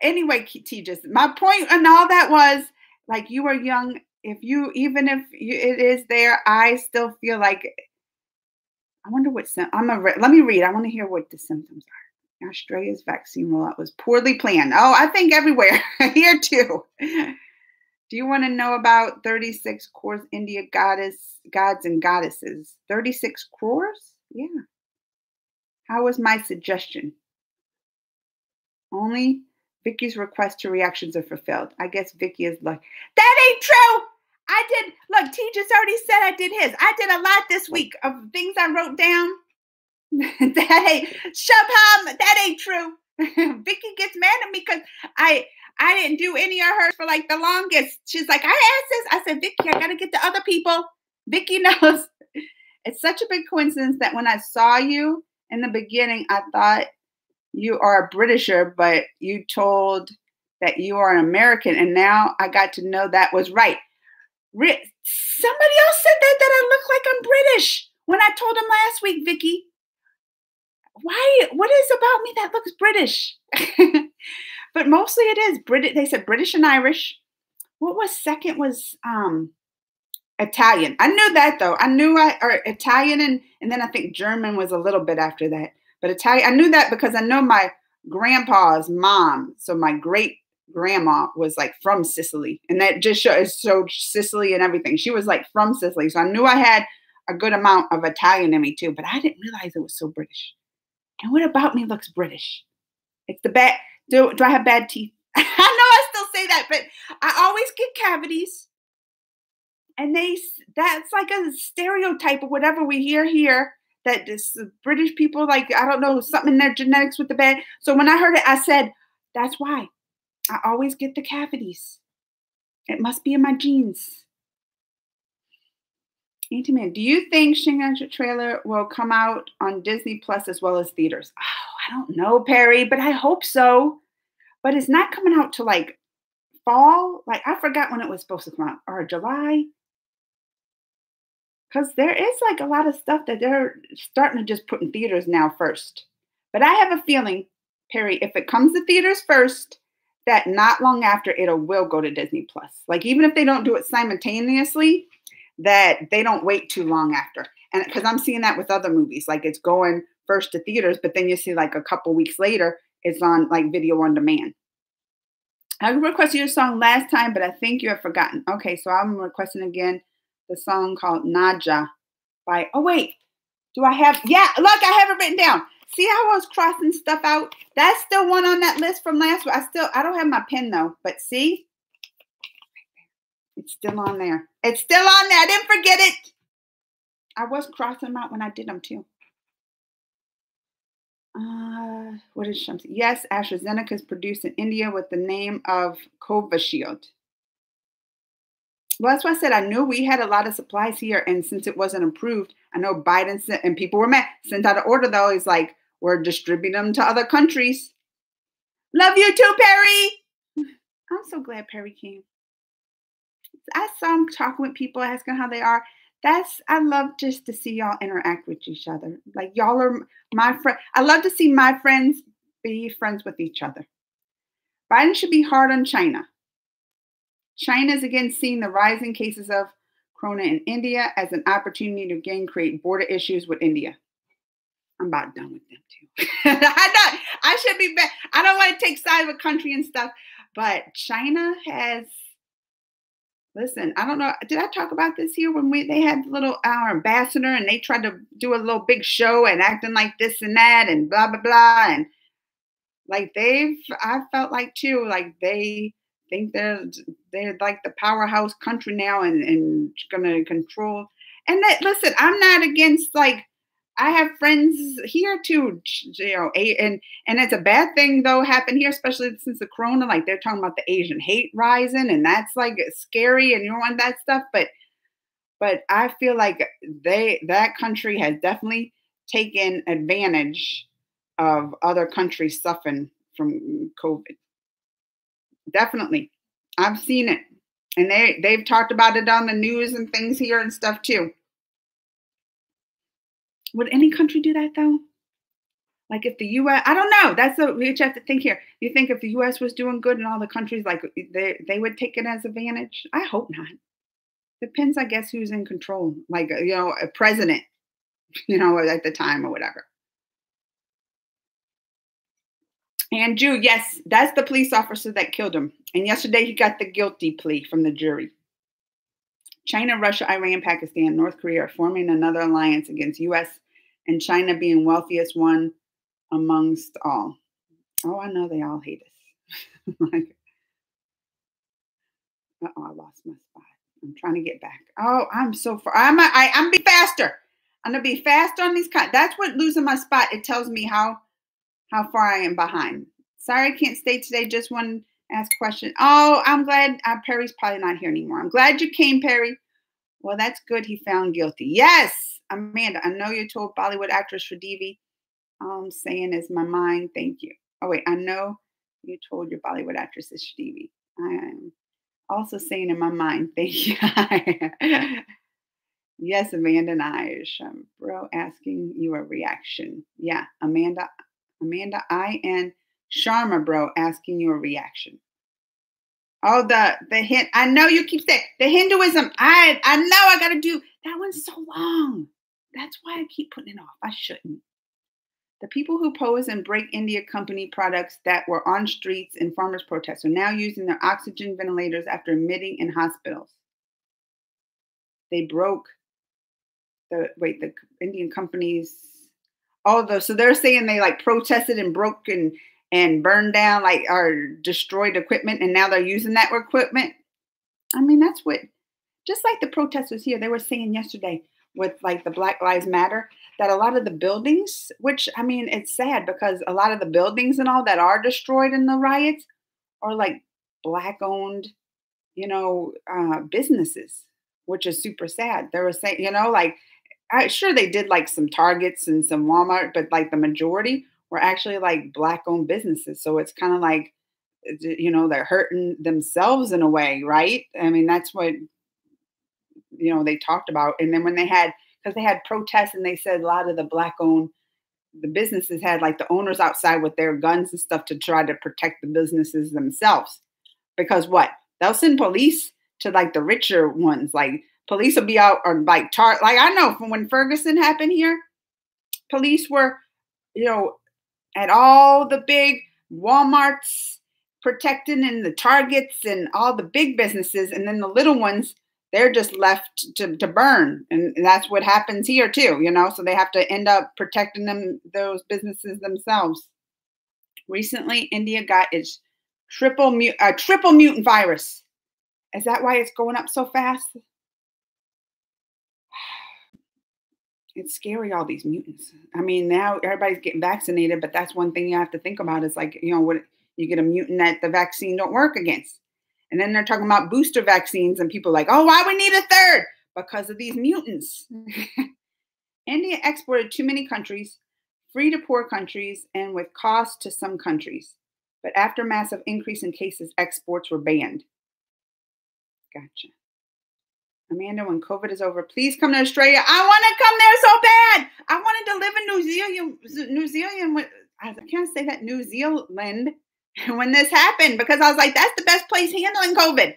S1: anyway, Tejas, my point and all that was, like, you were young. Even if it is there, I still feel like, I wonder what, let me read. I want to hear what the symptoms are. Australia's vaccine rollout was poorly planned. Oh, I think everywhere. Here too. Do you want to know about 36 crores India gods and goddesses? 36 crores? Yeah. How was my suggestion? Only Vicky's request to reactions are fulfilled. I guess Vicky is like, that ain't true. Look, T just already said I did his. I did a lot this week of things I wrote down. That ain't true. Vicky gets mad at me because I didn't do any of hers for like the longest. She's like, I asked this. I said, Vicky, I got to get to other people. Vicky knows. It's such a big coincidence that when I saw you in the beginning, I thought you are a Britisher, but you told that you are an American. And now I got to know that was right. Somebody else said that I look like I'm British when I told him last week, Vicky. Why? What is about me that looks British? But mostly it is British. They said British and Irish. What was second was Italian. I knew that though. Or Italian and then I think German was a little bit after that. But Italian, I knew that because I know my grandpa's mom. So my great grandma was like from Sicily, and that just showed Sicily and everything. She was like from Sicily, so I knew I had a good amount of Italian in me too. But I didn't realize it was so British. And what about me looks British? It's the bad. Do I have bad teeth? I know I still say that, but I always get cavities, and that's like a stereotype of whatever we hear here. That this British people, like, I don't know, something in their genetics with the bad. So when I heard it, I said, that's why I always get the cavities. It must be in my genes. Anti-Man, do you think Shang-Chi trailer will come out on Disney Plus as well as theaters? Oh, I don't know, Perry, but I hope so. But it's not coming out till like fall. Like, I forgot when it was supposed to come out. Or July. Because there is like a lot of stuff that they're starting to just put in theaters now first. But I have a feeling, Perry, if it comes to theaters first, that not long after will go to Disney Plus. Like even if they don't do it simultaneously, that they don't wait too long after. And because I'm seeing that with other movies, like it's going first to theaters, but then you see like a couple weeks later, it's on like video on demand. I requested your song last time, but I think you have forgotten. Okay, so I'm requesting again the song called Naja by, oh wait, do I have, yeah, look, I have it written down. See how I was crossing stuff out? That's still one on that list from last week. I don't have my pen though, but see? It's still on there. It's still on there. I didn't forget it. I was crossing them out when I did them too. What is Shamsi? Yes, AstraZeneca is produced in India with the name of Covishield. Well, that's why I said I knew we had a lot of supplies here, and since it wasn't approved, I know Biden sent, and people were mad, sent out an order though. He's like, we're distributing them to other countries. Love you too, Perry. I'm so glad Perry came. I saw him talking with people, asking how they are. I love just to see y'all interact with each other. Like y'all are my friend. I love to see my friends be friends with each other. Biden should be hard on China. China is again seeing the rising cases of corona in India as an opportunity to again create border issues with India. I'm about done with them too. I should be back. I don't want to take side of a country and stuff, but China has. Listen, I don't know. Did I talk about this here when they had the little our ambassador and they tried to do a little big show and acting like this and that and blah blah blah and like I felt like too like they think they're like the powerhouse country now and gonna control. And that listen, I'm not against like I have friends here too, you know, and it's a bad thing though happened here, especially since the corona. Like they're talking about the Asian hate rising, and that's like scary, and you don't want that stuff. But I feel like that country has definitely taken advantage of other countries suffering from COVID. Definitely, I've seen it, and they've talked about it on the news and things here and stuff too. Would any country do that though? Like if the U.S., I don't know. That's what we have to think here. You think if the U.S. was doing good and all the countries, like they would take it as advantage? I hope not. Depends, I guess, who's in control. Like, you know, a president, you know, at the time or whatever. And Jew, yes, that's the police officer that killed him. And yesterday he got the guilty plea from the jury. China, Russia, Iran, Pakistan, North Korea are forming another alliance against U.S. and China being wealthiest one amongst all. Oh, I know they all hate us. Like, I lost my spot. I'm trying to get back. Oh, I'm so far. I'm be faster. I'm gonna be faster on these. That's what losing my spot. It tells me how far I am behind. Sorry, I can't stay today. Just want to ask a question. Oh, I'm glad Perry's probably not here anymore. I'm glad you came, Perry. Well, that's good. He found guilty. Yes, Amanda. I know you told Bollywood actress Shridevi. All I'm saying is my mind. Thank you. Oh wait, I know you told your Bollywood actress is Shridevi. I am also saying in my mind. Thank you. Yes, Amanda and I. Bro, asking you a reaction. Yeah, Amanda, I and Sharma, bro, asking you a reaction. Oh, the hint. I know you keep saying the Hinduism. I know I got to do that one's so long. That's why I keep putting it off. I shouldn't. The people who pose and break India company products that were on streets in farmers' protests are now using their oxygen ventilators after admitting in hospitals. They broke the Indian companies. All of those. So they're saying they like protested and broke and burned down like or destroyed equipment, and now they're using that equipment. I mean, that's what just like the protesters here, they were saying yesterday with like the Black Lives Matter, that a lot of the buildings, which I mean, it's sad because a lot of the buildings and all that are destroyed in the riots are like Black owned, you know, businesses, which is super sad. They were saying, you know, like, sure they did like some Targets and some Walmart, but like the majority were actually like Black owned businesses. So it's kind of like, you know, they're hurting themselves in a way, right? I mean, that's what they talked about. And then when because they had protests and they said a lot of the businesses had like the owners outside with their guns and stuff to try to protect the businesses themselves. Because what? They'll send police to like the richer ones. Like police will be out or like I know from when Ferguson happened here, police were, at all the big Walmarts protecting and the Targets and all the big businesses. And then the little ones, they're just left to burn. And that's what happens here too, so they have to end up protecting those businesses themselves. Recently, India got its triple mutant virus. Is that why it's going up so fast? It's scary, all these mutants. I mean, now everybody's getting vaccinated, but that's one thing you have to think about is like, what you get a mutant that the vaccine don't work against. And then they're talking about booster vaccines and people are like, oh, why we need a third? Because of these mutants. India exported to many countries, free to poor countries, and with cost to some countries. But after massive increase in cases, exports were banned. Gotcha. Amanda, when COVID is over, please come to Australia. I want to come there so bad. I wanted to live in New Zealand. I can't say that, New Zealand, when this happened, because I was like, that's the best place handling COVID.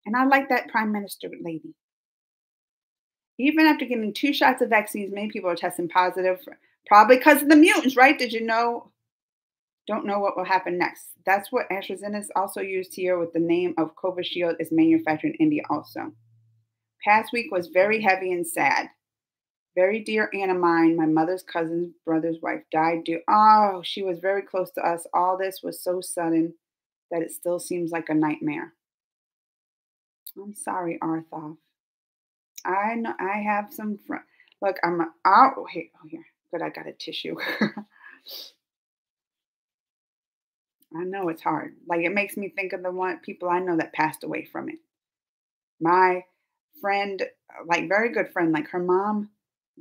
S1: And I like that prime minister lady. Even after getting 2 shots of vaccines, many people are testing positive, probably because of the mutants, right? Did you know? Don't know what will happen next. That's what AstraZeneca is also used here with the name of Covishield is manufactured in India also. Past week was very heavy and sad. Very dear aunt of mine, my mother's cousin's brother's wife, died she was very close to us. All this was so sudden that it still seems like a nightmare. I'm sorry, Arthur. I know I have some friends. Look, here. Good, I got a tissue. I know it's hard. Like, it makes me think of the people I know that passed away from it. My friend, like very good friend, like her mom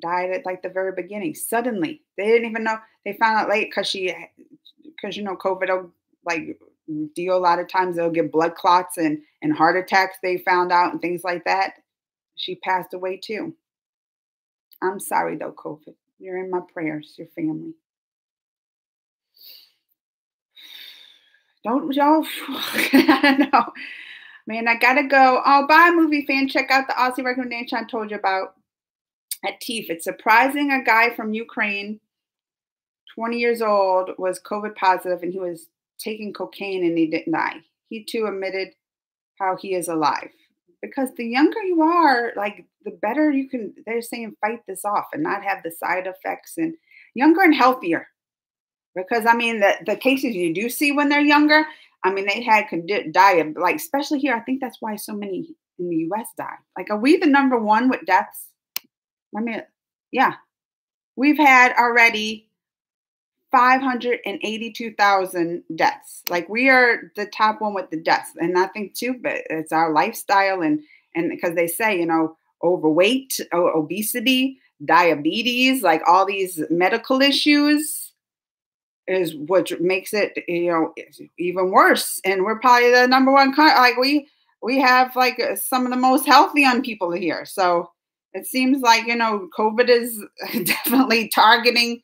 S1: died at like the very beginning. Suddenly, they didn't even know. They found out late because COVID will like deal a lot of times. They'll get blood clots and heart attacks. They found out and things like that. She passed away too. I'm sorry though, COVID. You're in my prayers, your family. Don't y'all? I don't know. Man, I gotta go. Oh, bye, movie fan. Check out the Aussie recommendation I told you about at TEEF. It's surprising a guy from Ukraine, 20 years old, was COVID positive and he was taking cocaine and he didn't die. He too admitted how he is alive. Because the younger you are, like the better you can, they're saying, fight this off and not have the side effects, and younger and healthier. Because I mean, the cases you do see when they're younger, I mean, they had die of, like, especially here. I think that's why so many in the U.S. die. Like, are we the number one with deaths? Yeah. We've had already 582,000 deaths. Like, we are the top one with the deaths. And I think too, but it's our lifestyle and because they say, overweight, obesity, diabetes, like all these medical issues is what makes it, even worse. And we're probably the number one country. Like we have like some of the most healthy young people here. So it seems like, COVID is definitely target.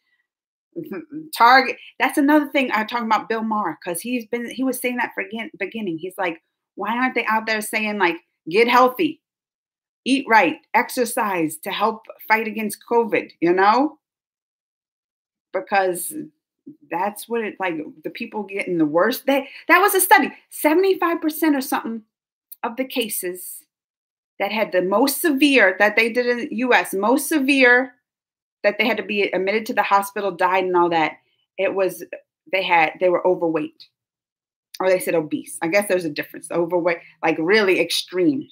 S1: That's another thing I talk about Bill Maher, because he was saying that beginning. He's like, why aren't they out there saying like, get healthy, eat right, exercise to help fight against COVID, because that's what it, like, the people getting the worst. That was a study. 75% or something of the cases that had the most severe that they did in the US, most severe that they had to be admitted to the hospital, died and all that. It was, they were overweight, or they said obese. I guess there's a difference. Overweight, like really extreme,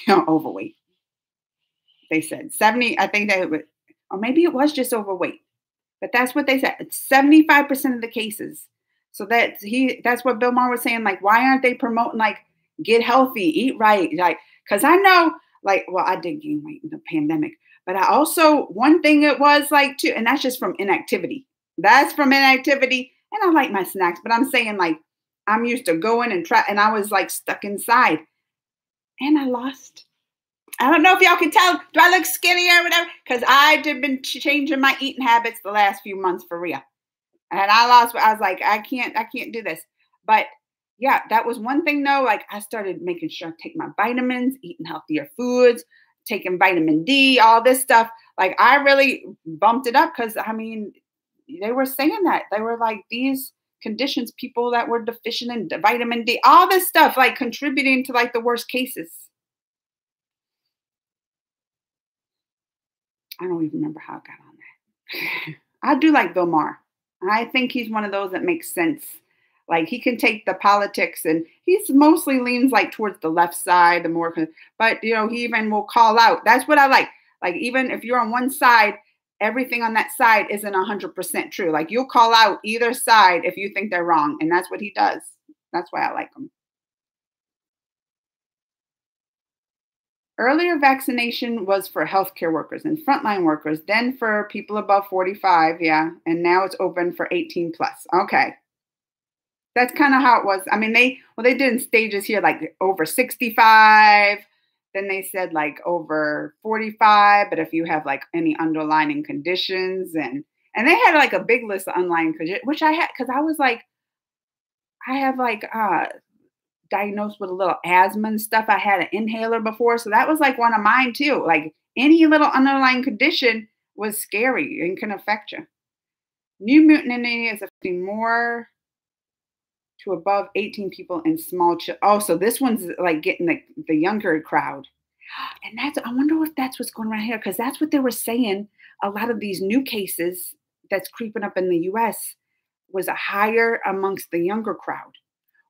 S1: overweight. They said 70, I think that, or maybe it was just overweight. But that's what they said. It's 75% of the cases. So that's what Bill Maher was saying. Like, why aren't they promoting like get healthy, eat right? Like, because I know, like, well, I did gain weight in the pandemic, but I also, one thing it was like too, and that's just from inactivity. That's from inactivity. And I like my snacks, but I'm saying like I'm used to going and I was like stuck inside, and I lost I don't know if y'all can tell. Do I look skinny or whatever? Because I've been changing my eating habits the last few months for real. And I was like, I can't do this. But yeah, that was one thing though. Like I started making sure I take my vitamins, eating healthier foods, taking vitamin D, all this stuff. Like I really bumped it up because I mean, they were saying that. They were like these conditions, people that were deficient in vitamin D, all this stuff, like contributing to like the worst cases. I don't even remember how I got on that. I do like Bill Maher. I think he's one of those that makes sense. Like he can take the politics and he's mostly leans like towards the left side, the more, but you know, he even will call out. That's what I like. Like even if you're on one side, everything on that side isn't 100% true. Like you'll call out either side if you think they're wrong. And that's what he does. That's why I like him. Earlier vaccination was for healthcare workers and frontline workers, then for people above 45, yeah, and now it's open for 18 plus. Okay. That's kind of how it was. I mean, they did in stages here, like over 65, then they said like over 45, but if you have like any underlying conditions and they had like a big list of underlying conditions, which I had because I was like, I have like diagnosed with a little asthma and stuff. I had an inhaler before. So that was like one of mine too. Like any little underlying condition was scary and can affect you. New mutiny is affecting more to above 18 people in small children. Oh, so this one's like getting the younger crowd. And I wonder if that's what's going around here. Because that's what they were saying. A lot of these new cases that's creeping up in the US was a higher amongst the younger crowd.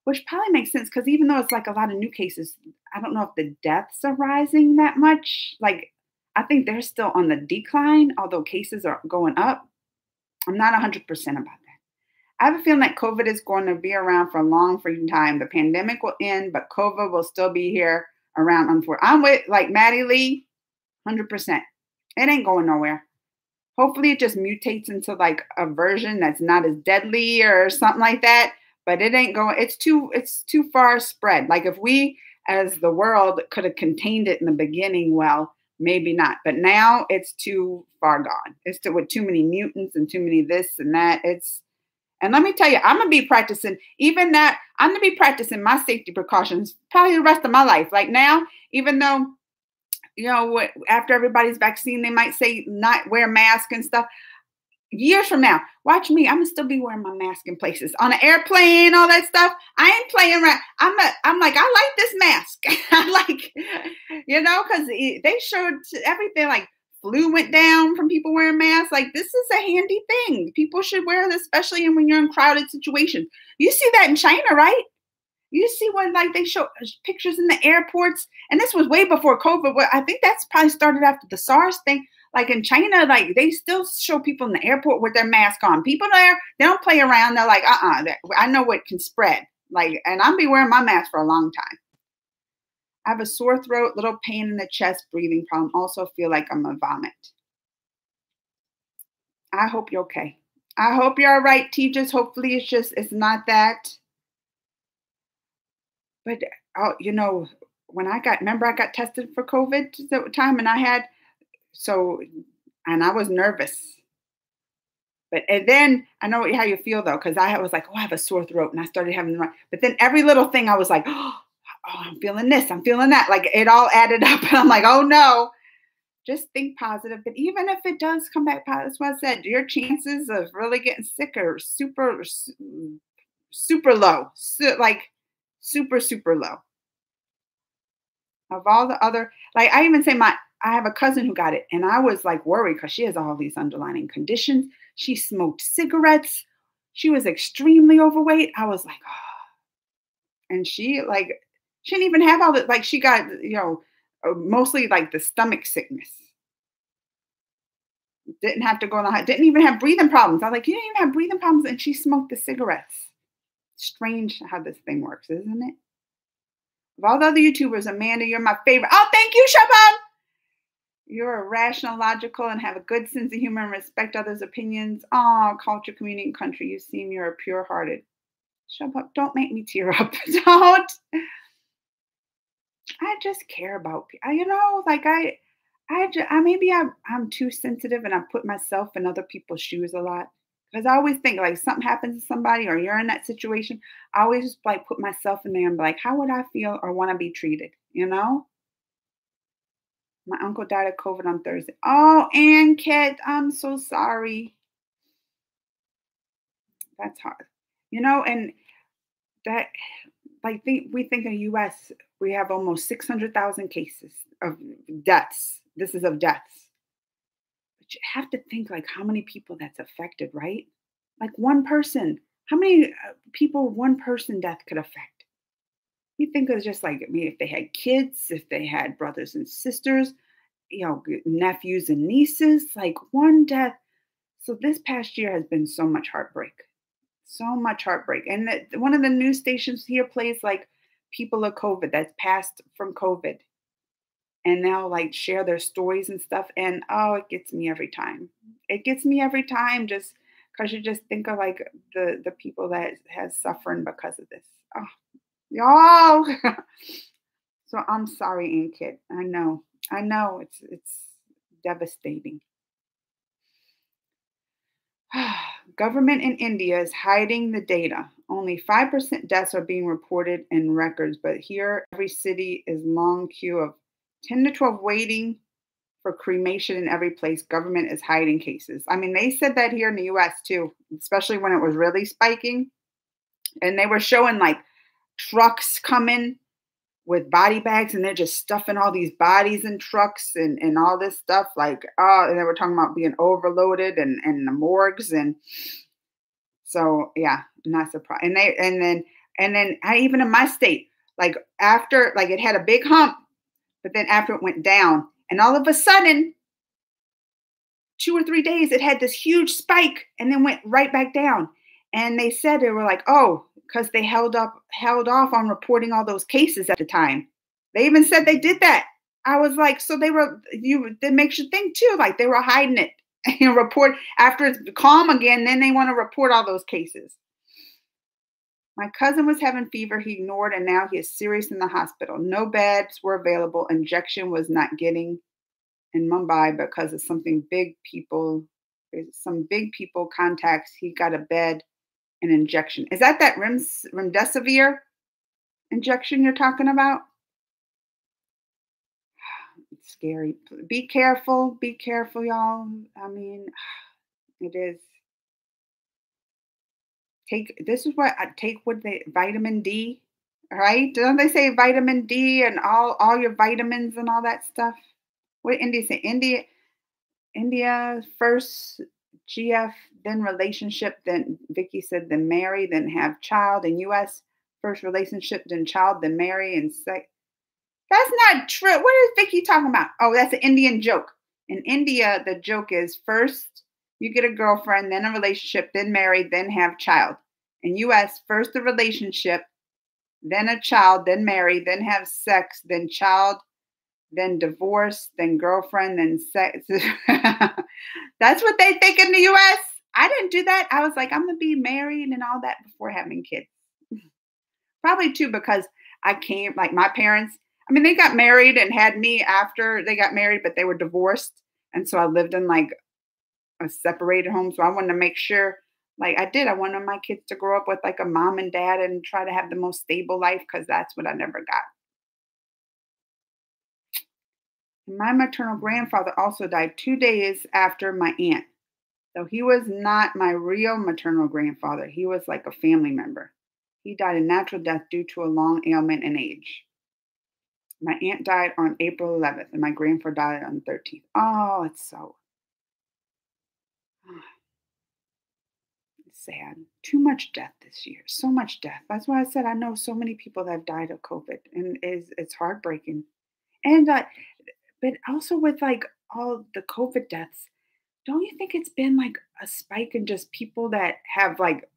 S1: Which probably makes sense because even though it's like a lot of new cases, I don't know if the deaths are rising that much. Like, I think they're still on the decline, although cases are going up. I'm not 100% about that. I have a feeling that COVID is going to be around for a long freaking time. The pandemic will end, but COVID will still be here around. I'm with like Maddie Lee, 100%. It ain't going nowhere. Hopefully it just mutates into like a version that's not as deadly or something like that. But it ain't going, it's too far spread. Like if we as the world could have contained it in the beginning, well, maybe not. But now it's too far gone. It's with too many mutants and too many this and that. And let me tell you, I'm going to be practicing even that. I'm going to be practicing my safety precautions probably the rest of my life. Like now, even though, you know, after everybody's vaccine, they might say not wear masks and stuff. Years from now, watch me. I'm gonna still be wearing my mask in places on an airplane, all that stuff. I ain't playing around. I'm like, I like this mask. I'm like, you know, because they showed everything. Like flu went down from people wearing masks. Like this is a handy thing. People should wear this, especially when you're in crowded situations. You see that in China, right? You see when like they show pictures in the airports, and this was way before COVID. I think that's probably started after the SARS thing. Like in China, like they still show people in the airport with their mask on. People there, they don't play around. They're like, I know what can spread. Like, and I'll be wearing my mask for a long time. I have a sore throat, little pain in the chest, breathing problem. Also feel like I'm gonna vomit. I hope you're okay. I hope you're all right, teachers. Hopefully it's not that. But you know, when I got tested for COVID at the time, and and I was nervous. But and then I know how you feel though, because I was like, I have a sore throat, and I started having but then every little thing I was like, I'm feeling this, I'm feeling that. Like it all added up, and I'm like, oh no. Just think positive. But even if it does come back positive, that's what I said. Your chances of really getting sick are super, super low. Super, super low. Of all the other, like I even say I have a cousin who got it, and I was like worried because she has all these underlying conditions. She smoked cigarettes. She was extremely overweight. I was like, and she didn't even have all that. Like she got, mostly like the stomach sickness. Didn't have to go in the didn't even have breathing problems. I was like, you didn't even have breathing problems, and she smoked the cigarettes. Strange how this thing works, isn't it? Of all the other YouTubers, Amanda, you're my favorite. Oh, thank you, Chauvin. You're rational, logical, and have a good sense of humor and respect others' opinions. Oh, culture, community, and country. You seem you're pure-hearted. Chauvin, don't make me tear up. Don't. I just care about people. Like maybe I'm too sensitive and I put myself in other people's shoes a lot. Because I always think like something happens to somebody or you're in that situation, I always just like put myself in there and be like, how would I feel or want to be treated? My uncle died of COVID on Thursday. Oh, and Kit, I'm so sorry. That's hard. And that we think in the US, we have almost 600,000 cases of deaths. This is of deaths. But you have to think like how many people that's affected, right? Like one person. How many people one person death could affect? You think of just like, I mean, if they had kids, if they had brothers and sisters, nephews and nieces, like one death. So this past year has been so much heartbreak. So much heartbreak. And one of the news stations here plays like people of COVID that's passed from COVID. And they'll like share their stories and stuff. And oh, it gets me every time. It gets me every time just because you just think of like the people that has suffering because of this. Oh, y'all. So I'm sorry, Aunt Kit. I know. It's devastating. Government in India is hiding the data. Only 5% deaths are being reported in records, but here every city is long queue of 10 to 12 waiting for cremation in every place. Government is hiding cases. I mean, they said that here in the US too, especially when it was really spiking. And they were showing like trucks coming with body bags and they're just stuffing all these bodies in trucks and all this stuff like and they were talking about being overloaded and the morgues and so yeah, not surprised. And then I even in my state, like after like it had a big hump, but then after it went down and all of a sudden 2 or 3 days it had this huge spike and then went right back down. And they said they were like, oh, because they held off on reporting all those cases at the time. They even said they did that. I was like, so that makes you think too, like they were hiding it and report after it's calm again, then they want to report all those cases. My cousin was having fever, he ignored, and now he is serious in the hospital. No beds were available. Injection was not getting in Mumbai because of some big people contacts. He got a bed and injection. Is that remdesivir injection you're talking about? It's scary. Be careful, y'all. I mean, it is. This is what I take with the vitamin D, right? Don't they say vitamin D and all your vitamins and all that stuff? What did India say? India first GF, then relationship, then Vicky said, then marry, then have child. In US, first relationship, then child, then marry, and sex. That's not true. What is Vicky talking about? Oh, that's an Indian joke. In India, the joke is first you get a girlfriend, then a relationship, then marry, then have child. In US, first the relationship, then a child, then marry, then have sex, then child, then divorce, then girlfriend, then sex. That's what they think in the US. I didn't do that. I was like, I'm going to be married and all that before having kids. Probably too, because I came, like my parents, I mean, they got married and had me after they got married, but they were divorced. And so I lived in like a separated home. So I wanted to make sure, like I wanted my kids to grow up with like a mom and dad and try to have the most stable life because that's what I never got. My maternal grandfather also died 2 days after my aunt. So he was not my real maternal grandfather. He was like a family member. He died a natural death due to a long ailment and age. My aunt died on April 11th and my grandfather died on the 13th. Oh, it's so sad. Too much death this year. So much death. That's why I said I know so many people that have died of COVID and it's heartbreaking. And but also with like all the COVID deaths, don't you think it's been like a spike in just people that have like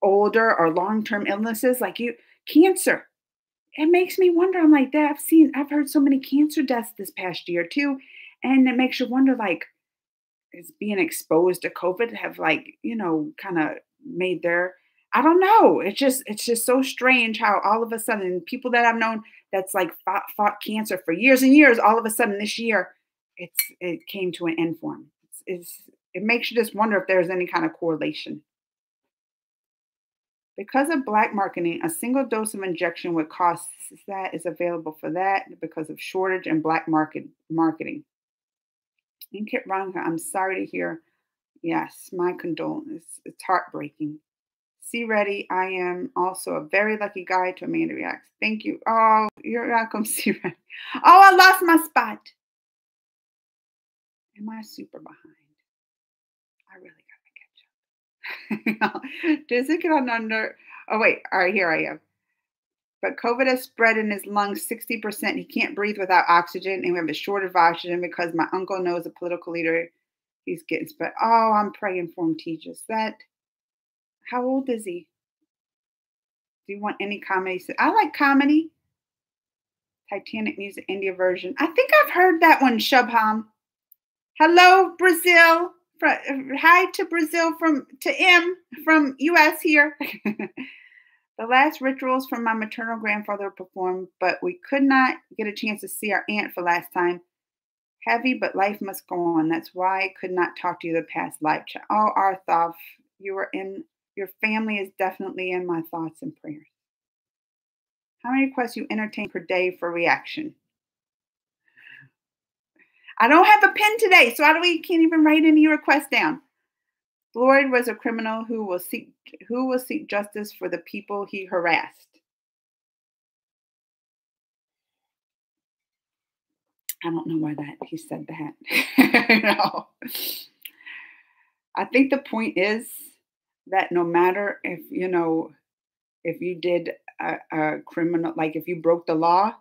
S1: older or long-term illnesses like cancer? It makes me wonder. I'm like that. I've heard so many cancer deaths this past year too. And it makes you wonder like, is being exposed to COVID have like, kind of made I don't know. It's just so strange how all of a sudden people that I've known that's like fought cancer for years and years. All of a sudden this year, it came to an end for him. It makes you just wonder if there's any kind of correlation. Because of black marketing, a single dose of injection would cost that is available for that because of shortage and black marketing. And Kit Ronka, I'm sorry to hear. Yes, my condolences. It's heartbreaking. See ready. I am also a very lucky guy to Amanda Reacts. Thank you. Oh, you're welcome, See ready. Oh, I lost my spot. Am I super behind? I really Does it get on under? Oh, wait. All right, here I am. But COVID has spread in his lungs 60%. He can't breathe without oxygen, and we have a shortage of oxygen because my uncle knows a political leader. He's getting spread. Oh, I'm praying for him, Tejas. How old is he? Do you want any comedy? I like comedy. Titanic music, India version. I think I've heard that one, Shubham. Hello, Brazil. Hi to Brazil to M from US here. The last rituals from my maternal grandfather performed, but we could not get a chance to see our aunt for last time. Heavy, but life must go on. That's why I could not talk to you the past live chat. Oh, Arthov, your family is definitely in my thoughts and prayers. How many requests you entertain per day for reaction? I don't have a pen today, so can't even write any requests down. Floyd was a criminal who will seek justice for the people he harassed. I don't know why he said that. No. I think the point is that no matter if you did a criminal, like if you broke the law,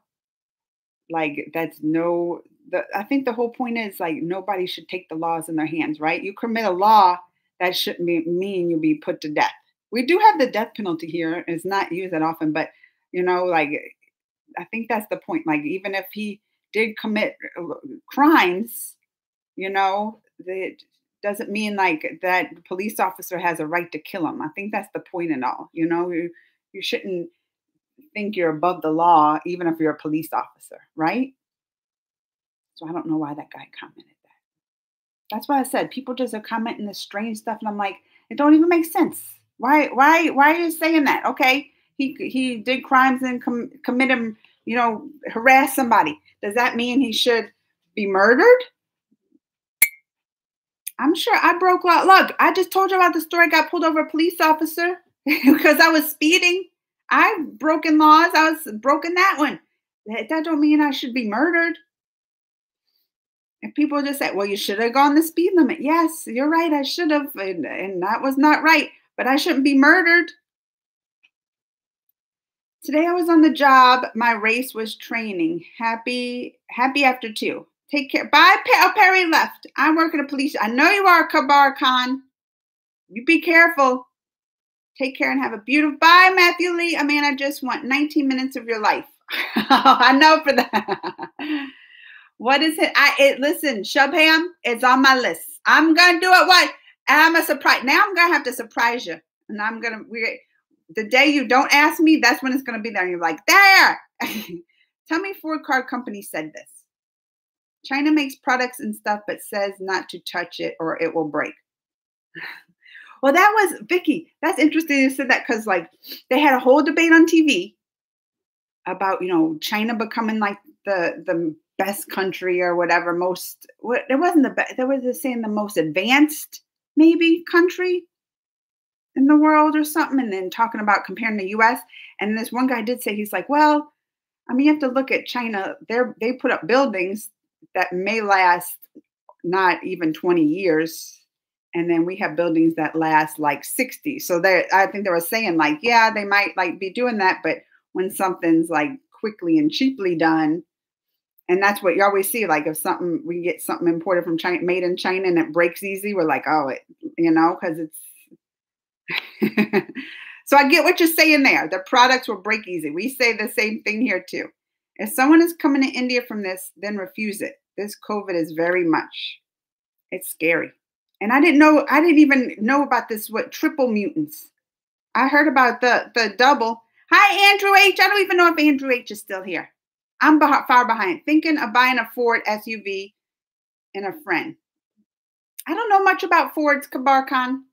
S1: like I think the whole point is like nobody should take the laws in their hands, right? You commit a law, that shouldn't mean you'll be put to death. We do have the death penalty here. It's not used that often, but I think that's the point. Like even if he did commit crimes, that doesn't mean like that police officer has a right to kill him. I think that's the point in all. You shouldn't think you're above the law, even if you're a police officer, right? So I don't know why that guy commented that. That's why I said people just are commenting this strange stuff, and I'm like, it don't even make sense. Why are you saying that? Okay, he did crimes and committed, harass somebody. Does that mean he should be murdered? I'm sure I broke law. Look, I just told you about the story. I got pulled over a police officer because I was speeding. I've broken laws. I was broken that one. That don't mean I should be murdered. And people just say, well, you should have gone the speed limit. Yes, you're right. I should have. And that was not right. But I shouldn't be murdered. Today I was on the job. My race was training. Happy after 2. Take care. Bye. Perry left. I'm working at police. I know you are, Kabar Khan. You be careful. Take care and have a beautiful. Bye, Matthew Lee. I mean, I just want 19 minutes of your life. I know for that. What is it? Listen, Shubham, it's on my list. I'm gonna do it. What? I'm a surprise. Now I'm gonna have to surprise you, and the day you don't ask me, that's when it's gonna be there. And you're like, there. Tell me, Ford Car Company said this. China makes products and stuff, but says not to touch it or it will break. Well, that was Vicky. That's interesting you said that because like they had a whole debate on TV about China becoming like the best country or whatever. It wasn't the best. They were just saying the most advanced maybe country in the world or something, and then talking about comparing the U.S. And this one guy did say, he's like, well, I mean, you have to look at China. They put up buildings that may last not even 20 years. And then we have buildings that last like 60. So I think they were saying like, yeah, they might like be doing that. But when something's like quickly and cheaply done, and that's what you always see, like if we get something imported from China, made in China, and it breaks easy, we're like, oh, because it's. So I get what you're saying there. The products will break easy. We say the same thing here too. If someone is coming to India from this, then refuse it. This COVID is very much. It's scary. And I didn't even know about this, triple mutants. I heard about the double. Hi, Andrew H. I don't even know if Andrew H is still here. I'm far behind. Thinking of buying a Ford SUV and a friend. I don't know much about Fords, Kabar Khan.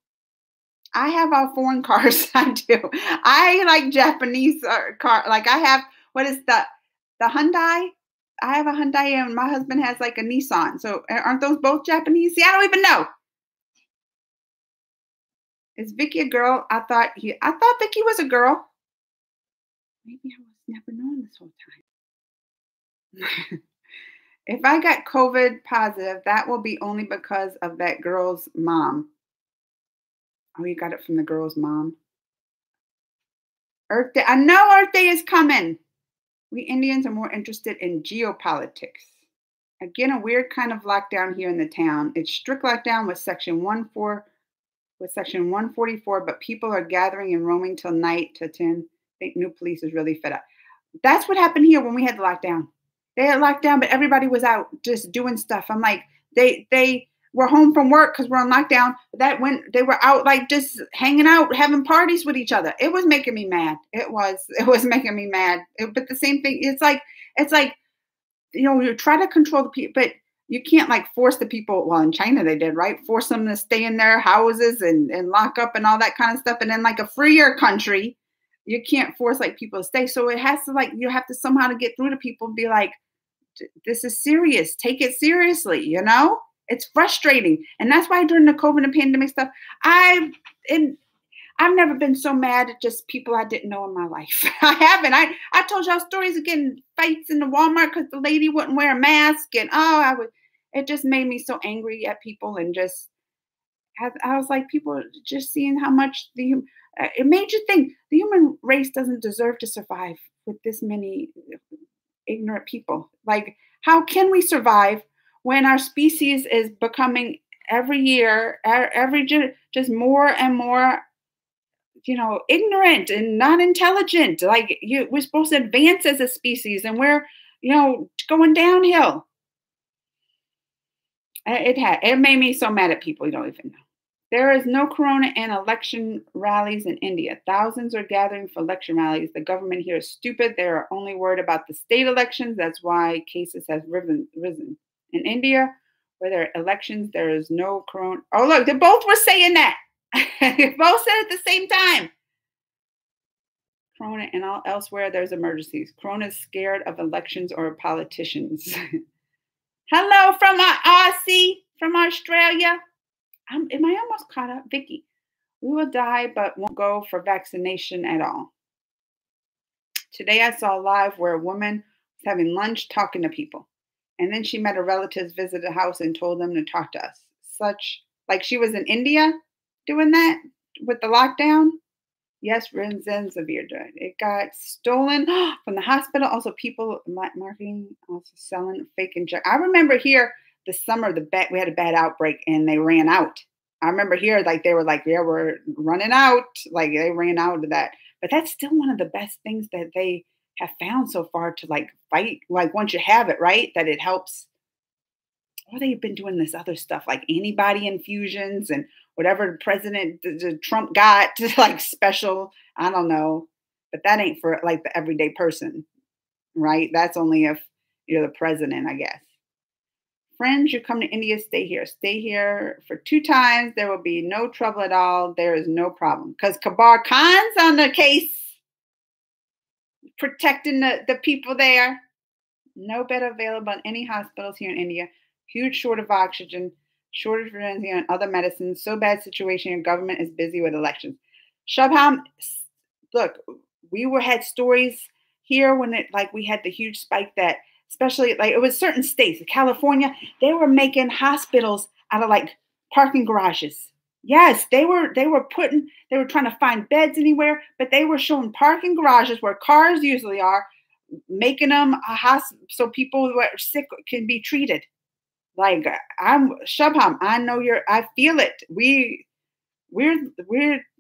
S1: I have all foreign cars. I do. I like Japanese car. Like I have, what is the Hyundai? I have a Hyundai and my husband has like a Nissan. So aren't those both Japanese? See, I don't even know. Is Vicky a girl? I thought Vicky was a girl. Maybe I was never known this whole time. If I got COVID positive, that will be only because of that girl's mom. Oh, you got it from the girl's mom. Earth Day. I know Earth Day is coming. We Indians are more interested in geopolitics. Again, a weird kind of lockdown here in the town. It's strict lockdown with section 144, but people are gathering and roaming till night to attend. I think new police is really fed up. That's what happened here when we had the lockdown. They had lockdown, but everybody was out just doing stuff. I'm like, they were home from work because we're on lockdown. That when they were out, like just hanging out, having parties with each other. It was making me mad. It was making me mad. But the same thing, it's like, you try to control the people, but you can't like force the people. Well, in China they did, right? Force them to stay in their houses and lock up and all that kind of stuff. And then like a freer country, you can't force like people to stay. So it has to like, you have to somehow to get through to people and be like, this is serious. Take it seriously. It's frustrating. And that's why during the COVID and pandemic stuff, I've never been so mad at just people I didn't know in my life. I haven't. I told y'all stories of getting fights in the Walmart because the lady wouldn't wear a mask. And it just made me so angry at people. And just, I was like, people just seeing how much it made you think the human race doesn't deserve to survive with this many ignorant people. Like, how can we survive when our species is becoming every year, just more and more, ignorant and not intelligent? Like we're supposed to advance as a species, and we're, going downhill. It made me so mad at people you don't even know. There is no corona and election rallies in India. Thousands are gathering for election rallies. The government here is stupid. They are only worried about the state elections. That's why cases have risen. In India, where there are elections, there is no corona. Oh, look, they both were saying that. They both said it at the same time. Corona and all elsewhere, there's emergencies. Corona is scared of elections or politicians. Hello from Aussie, from Australia. Am I almost caught up? Vicky, we will die, but won't go for vaccination at all. Today I saw live where a woman was having lunch talking to people. And then she met her relatives, visited the house, and told them to talk to us. Like she was in India doing that with the lockdown. Yes, Remdesivir died. It got stolen from the hospital. Also, people marketing, also selling fake injections. I remember here this summer, we had a bad outbreak and they ran out. I remember here, like they were like, yeah, we're running out. Like they ran out of that. But that's still one of the best things that they have found so far to like fight. Like once you have it, right, that it helps. Or they've been doing this other stuff like antibody infusions and whatever President Trump got, like special, I don't know. But that ain't for like the everyday person, right? That's only if you're the president, I guess. Friends, you come to India, stay here. Stay here for 2 times. There will be no trouble at all. There is no problem. Because Kabar Khan's on the case, protecting the people there. No bed available in any hospitals here in India. Huge shortage of oxygen, shortage of and other medicines. So bad situation. Your government is busy with elections. Chauvin, look, we had stories here when we had the huge spike that, especially like it was certain states, California, they were making hospitals out of like parking garages. Yes, they were trying to find beds anywhere, but they were showing parking garages where cars usually are, making them a hospital so people who are sick can be treated. Like I'm Shubham, I know I feel it. We're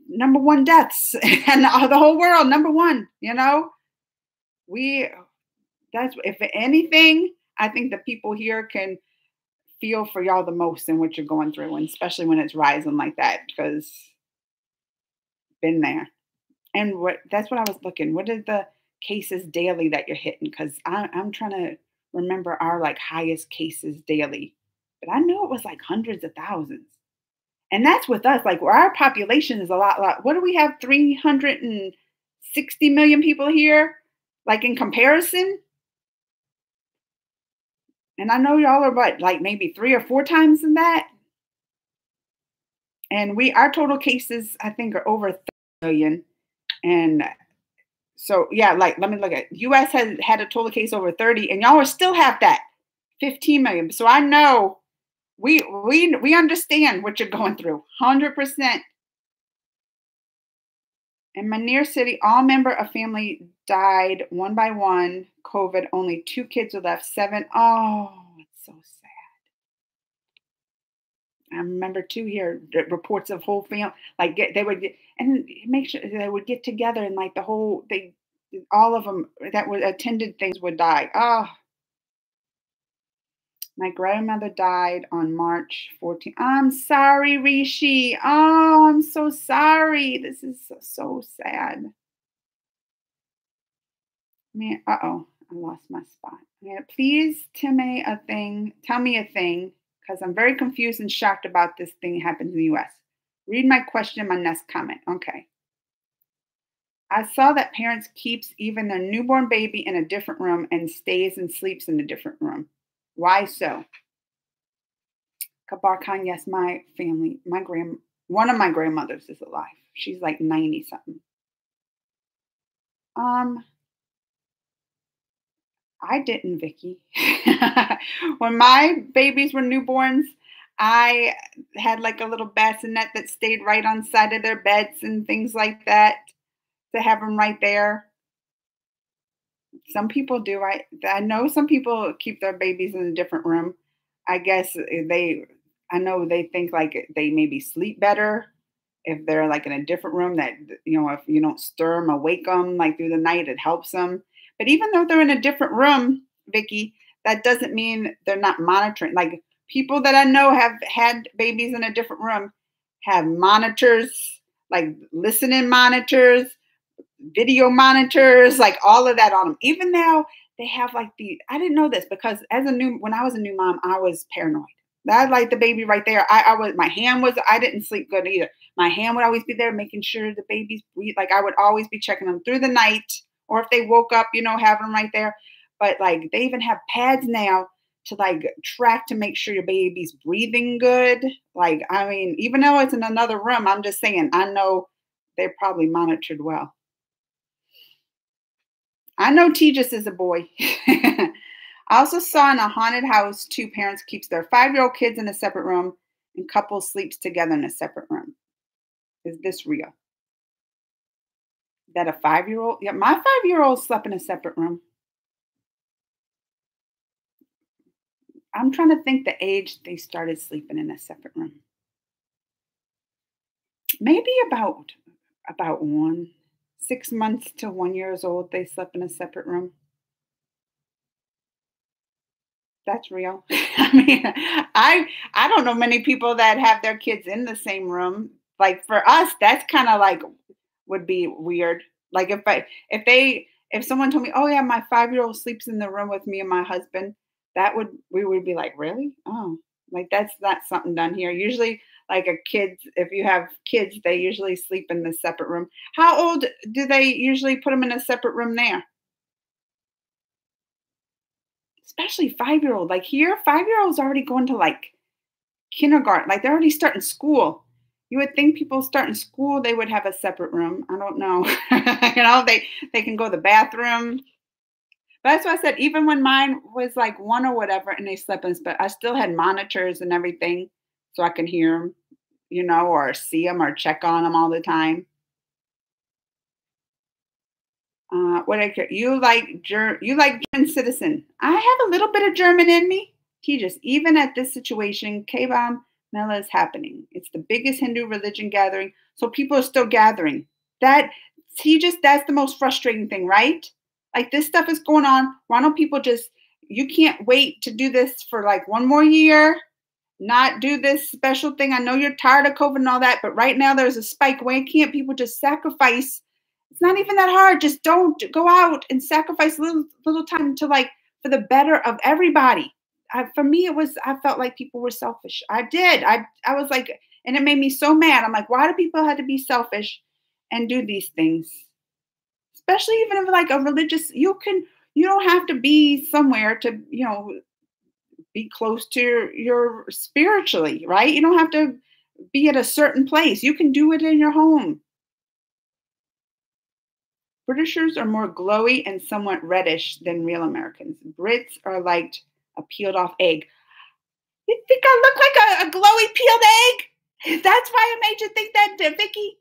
S1: number one deaths and the whole world number one, that's if anything, I think the people here can feel for y'all the most in what you're going through, and especially when it's rising like that, because been there. And that's what I was looking. What did the cases daily that you're hitting? Because I'm trying to remember our like highest cases daily, but I know it was like hundreds of thousands. And that's with us. Like our population is a lot. What do we have? 360 million people here, like in comparison. And I know y'all are what, like maybe 3 or 4 times than that. And our total cases, I think, are over 30 million. And so, yeah, like, let me look at US has had a total case over 30, and y'all are still have that 15 million. So I know we understand what you're going through, 100%. In my near city, all member of family died one by one. COVID, only 2 kids were left. 7. Oh, it's so sad. I remember too here reports of whole family like they would get, and make sure they would get together and like all of them that would attended things would die. Oh, my grandmother died on March 14th. I'm sorry, Rishi. Oh, I'm so sorry. This is so sad. Man, uh-oh, I lost my spot. Yeah, please tell me a thing, because I'm very confused and shocked about this thing happened in the US. Read my question in my next comment. Okay. I saw that parents keeps even their newborn baby in a different room and stays and sleeps in a different room. Why so? Kabar Khan, yes, my family, one of my grandmothers is alive. She's like 90 something. I didn't, Vicky. When my babies were newborns, I had like a little bassinet that stayed right on side of their beds and things like that to have them right there. Some people do. I know some people keep their babies in a different room. I guess I know they think like they maybe sleep better if they're like in a different room that, if you don't stir them or wake them like through the night, it helps them. But even though they're in a different room, Vicky, that doesn't mean they're not monitoring. Like people that I know have had babies in a different room have monitors, like listening monitors, video monitors, like all of that on them. Even now they have like I didn't know this because when I was a new mom, I was paranoid. I like the baby right there. I didn't sleep good either. My hand would always be there making sure the babies breathe. Like I would always be checking them through the night, or if they woke up, having them right there. But like they even have pads now to like track to make sure your baby's breathing good. Like, I mean, even though it's in another room, I'm just saying, I know they're probably monitored well. I know Tejas is a boy. I also saw in a haunted house, 2 parents keeps their 5-year-old kids in a separate room and couple sleeps together in a separate room. Is this real? That a 5-year-old? Yeah, my 5-year-old slept in a separate room. I'm trying to think the age they started sleeping in a separate room. Maybe about 6 months to 1 year old, they slept in a separate room. That's real. I mean, I don't know many people that have their kids in the same room. Like for us, that's kind of like would be weird. Like if someone told me, "Oh yeah, my 5-year-old sleeps in the room with me and my husband," we would be like, "Really? Oh, like that's not something done here." Usually, like if you have kids, they usually sleep in the separate room. How old do they usually put them in a separate room there? Especially 5-year-old. Like here, 5-year-olds already going to like kindergarten. Like they're already starting school. You would think people starting school, they would have a separate room. I don't know. They can go to the bathroom. But that's why I said, even when mine was like 1 or whatever, and they slept in, but I still had monitors and everything, so I can hear them, or see them or check on them all the time. You like German citizen? I have a little bit of German in me. Tejas, even at this situation, K-bomb Mela is happening. It's the biggest Hindu religion gathering, so people are still gathering. That's the most frustrating thing, right? Like this stuff is going on. Why don't people you can't wait to do this for like 1 more year, not do this special thing. I know you're tired of COVID and all that, but right now there's a spike. Why can't people just sacrifice It's not even that hard. Just don't go out and sacrifice little time to like for the better of everybody. For me, I felt like people were selfish. I did. I was like, and it made me so mad. I'm like, why do people have to be selfish and do these things? Especially even if like a religious, you don't have to be somewhere to, be close to your spiritually, right? You don't have to be at a certain place. You can do it in your home. Britishers are more glowy and somewhat reddish than real Americans. Brits are like a peeled off egg. You think I look like a glowy peeled egg? That's why I made you think that, Vicky.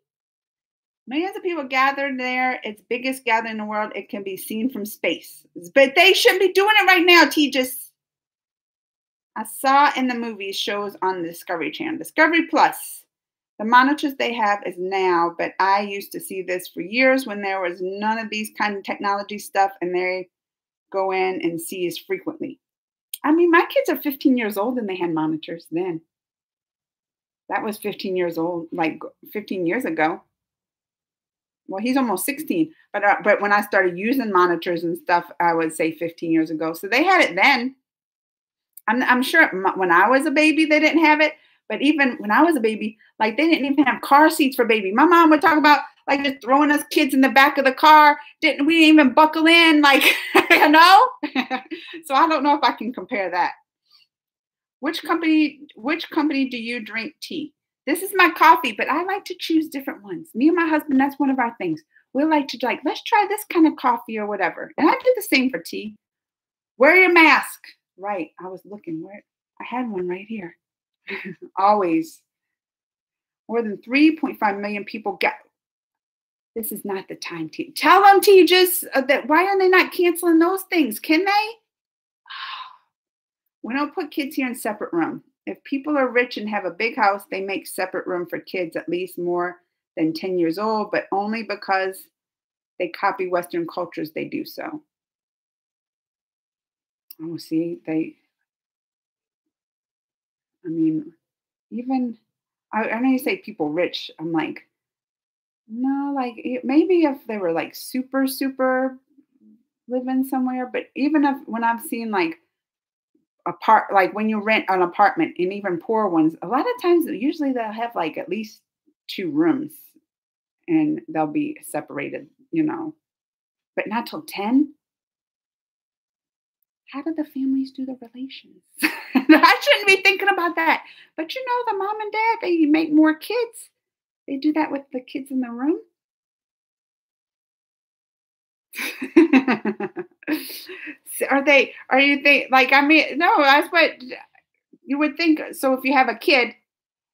S1: Millions of people gathered there. It's biggest gathering in the world. It can be seen from space. But they shouldn't be doing it right now, Tejas. I saw in the movies shows on the Discovery Channel. Discovery Plus. The monitors they have is now, but I used to see this for years when there was none of these kind of technology stuff, and they go in and see as frequently. I mean, my kids are 15 years old and they had monitors then. That was 15 years old, like 15 years ago. Well, he's almost 16, but when I started using monitors and stuff, I would say 15 years ago. So they had it then. I'm sure when I was a baby, they didn't have it. But even when I was a baby, like they didn't even have car seats for baby. My mom would talk about like just throwing us kids in the back of the car. We didn't even buckle in, like, you know? So I don't know if I can compare that. Which company do you drink tea? This is my coffee, but I like to choose different ones. Me and my husband, that's one of our things. We like to let's try this kind of coffee or whatever. And I do the same for tea. Wear your mask. Right. I was looking where I had one right here. Always. More than 3.5 million people get. This is not the time to tell them, Tejas, that why are they not canceling those things? Can they? We don't put kids here in separate room. If people are rich and have a big house, they make separate room for kids at least more than 10 years old, but only because they copy Western cultures, they do so. Oh, see, even, I know you say people rich. I'm like, no, like maybe if they were like super, super living somewhere, but even when I've seen like like when you rent an apartment and even poor ones, a lot of times, usually they'll have like at least 2 rooms and they'll be separated, but not till 10. How do the families do the relations? I shouldn't be thinking about that. But the mom and dad, they make more kids. They do that with the kids in the room. Are you think like, I mean, no, that's what you would think. So if you have a kid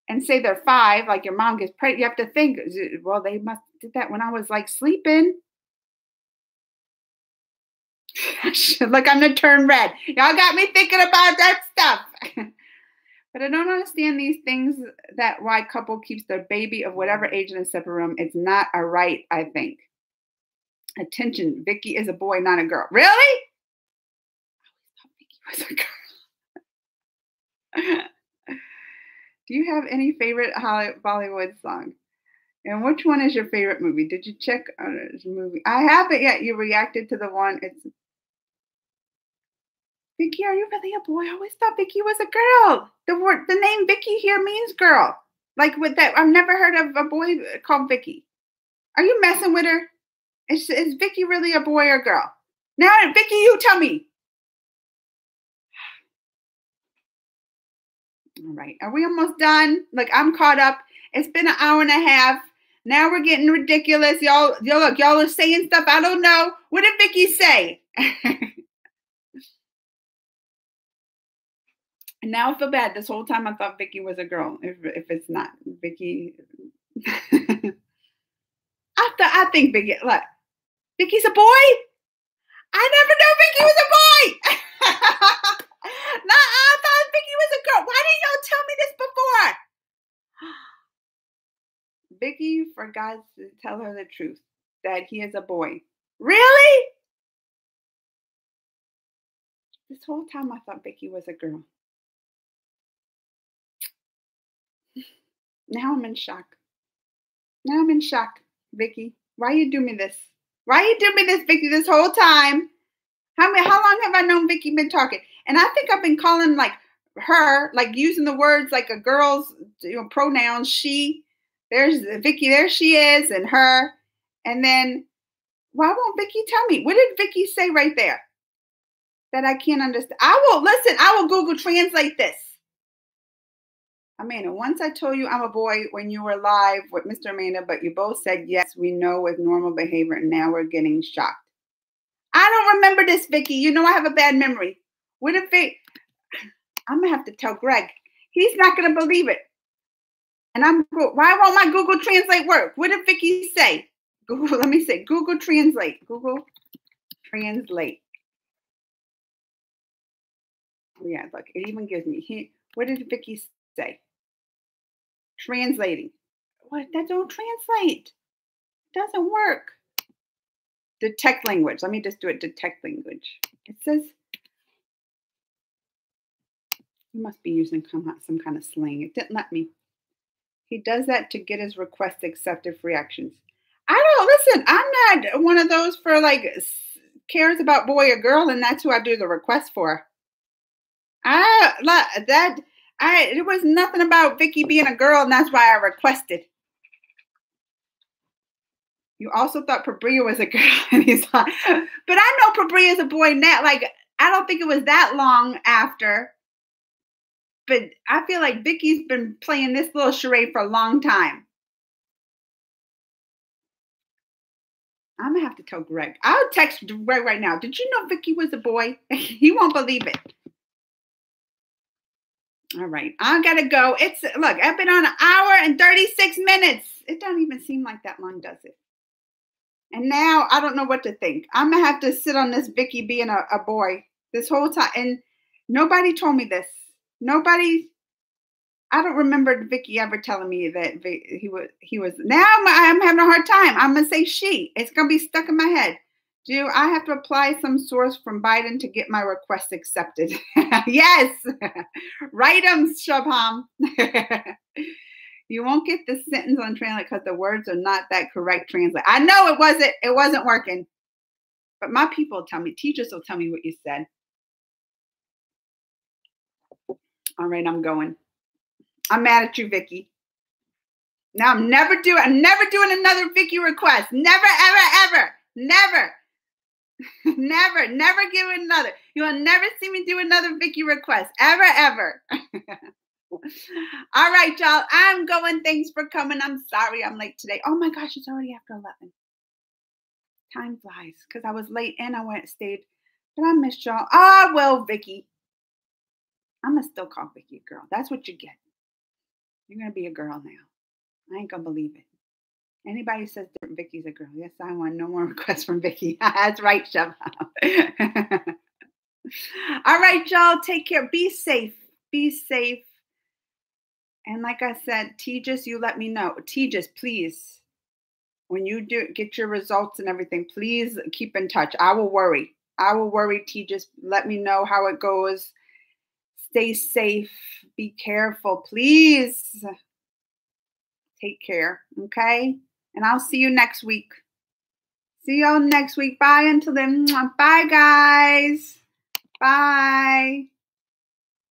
S1: and say they're 5, like your mom gets pregnant, you have to think, well, they must did that when I was like sleeping. Look, I'm gonna turn red. Y'all got me thinking about that stuff. But I don't understand these things that why couple keeps their baby of whatever age in a separate room. It's not a right, I think. Attention, Vicky is a boy, not a girl. Really? I thought Vicky was a girl. Do you have any favorite Bollywood song? And which one is your favorite movie? Did you check on this movie? I haven't yet. You reacted to the one. It's Vicky. Are you really a boy? I always thought Vicky was a girl. The name Vicky here means girl. Like with that, I've never heard of a boy called Vicky. Are you messing with her? Is Vicky really a boy or girl? Now, Vicky, you tell me. All right. Are we almost done? Look, I'm caught up. It's been an hour and a half. Now we're getting ridiculous. Y'all are saying stuff I don't know. What did Vicky say? And now I feel bad. This whole time I thought Vicky was a girl. If it's not Vicky. I think Vicky, look, Vicky's a boy? I never knew Vicky was a boy. No, I thought Vicky was a girl. Why didn't y'all tell me this before? Vicky forgot to tell her the truth, that he is a boy. Really? This whole time I thought Vicky was a girl. Now I'm in shock. Vicky. Why you do me this? Why you do me this, Vicky, this whole time? How long have I known Vicky been talking? And I think I've been calling like her, like using the words like a girl's pronouns. She, there's Vicky, there she is, and her. And then why won't Vicky tell me? What did Vicky say right there that I can't understand? I will Google Translate this. Amanda, once I told you I'm a boy when you were live with Mr. Amanda, but you both said yes, we know with normal behavior, and now we're getting shocked. I don't remember this, Vicky. You know I have a bad memory. What if I'm going to have to tell Greg. He's not going to believe it. And why won't my Google Translate work? What did Vicky say? Let me say, Google Translate. Google Translate. Yeah, look, it even gives me, what did Vicky say? Translating. What? That don't translate. It doesn't work. Detect language. Let me just do it. Detect language. It says you must be using some kind of slang. It didn't let me. He does that to get his request accepted for reactions. Listen, I'm not one of those for like cares about boy or girl, and that's who I do the request for. It was nothing about Vicky being a girl, and that's why I requested. You also thought Pabria was a girl, and he's like, but I know Pabria is a boy now. Like, I don't think it was that long after. But I feel like Vicky's been playing this little charade for a long time. I'm going to have to tell Greg. I'll text Greg right now. Did you know Vicky was a boy? He won't believe it. All right. I got to go. Look, I've been on 1 hour and 36 minutes. It doesn't even seem like that long, does it? And now I don't know what to think. I'm going to have to sit on this Vicky being a boy this whole time. And nobody told me this. I don't remember Vicky ever telling me that he was. Now I'm having a hard time. I'm going to say she. It's going to be stuck in my head. Do I have to apply some source from Biden to get my request accepted? Yes. Write them, Chauvin. You won't get the sentence on translate because the words are not that correct translate. I know it wasn't working. But my people tell me, teachers will tell me what you said. All right, I'm going. I'm mad at you, Vicky. Now I'm never doing another Vicky request. Never, ever, ever. Never. Never give it another. You will never see me do another Vicky request. Ever, ever. All right, y'all. I'm going. Thanks for coming. I'm sorry I'm late today. Oh my gosh, it's already after 11. Time flies because I was late and I stayed. But I missed y'all. Ah, well, Vicky. I'm going to still call Vicky a girl. That's what you get. You're going to be a girl now. I ain't going to believe it. Anybody says Vicky's a girl. Yes, I want no more requests from Vicky. That's right, Chef. All right, y'all. Take care. Be safe. Be safe. And like I said, Tejas, you let me know. Tejas, please, when you get your results and everything, please keep in touch. I will worry. Tejas. Let me know how it goes. Stay safe. Be careful. Please. Take care. Okay? And I'll see you next week. See y'all next week. Bye until then. Bye, guys. Bye.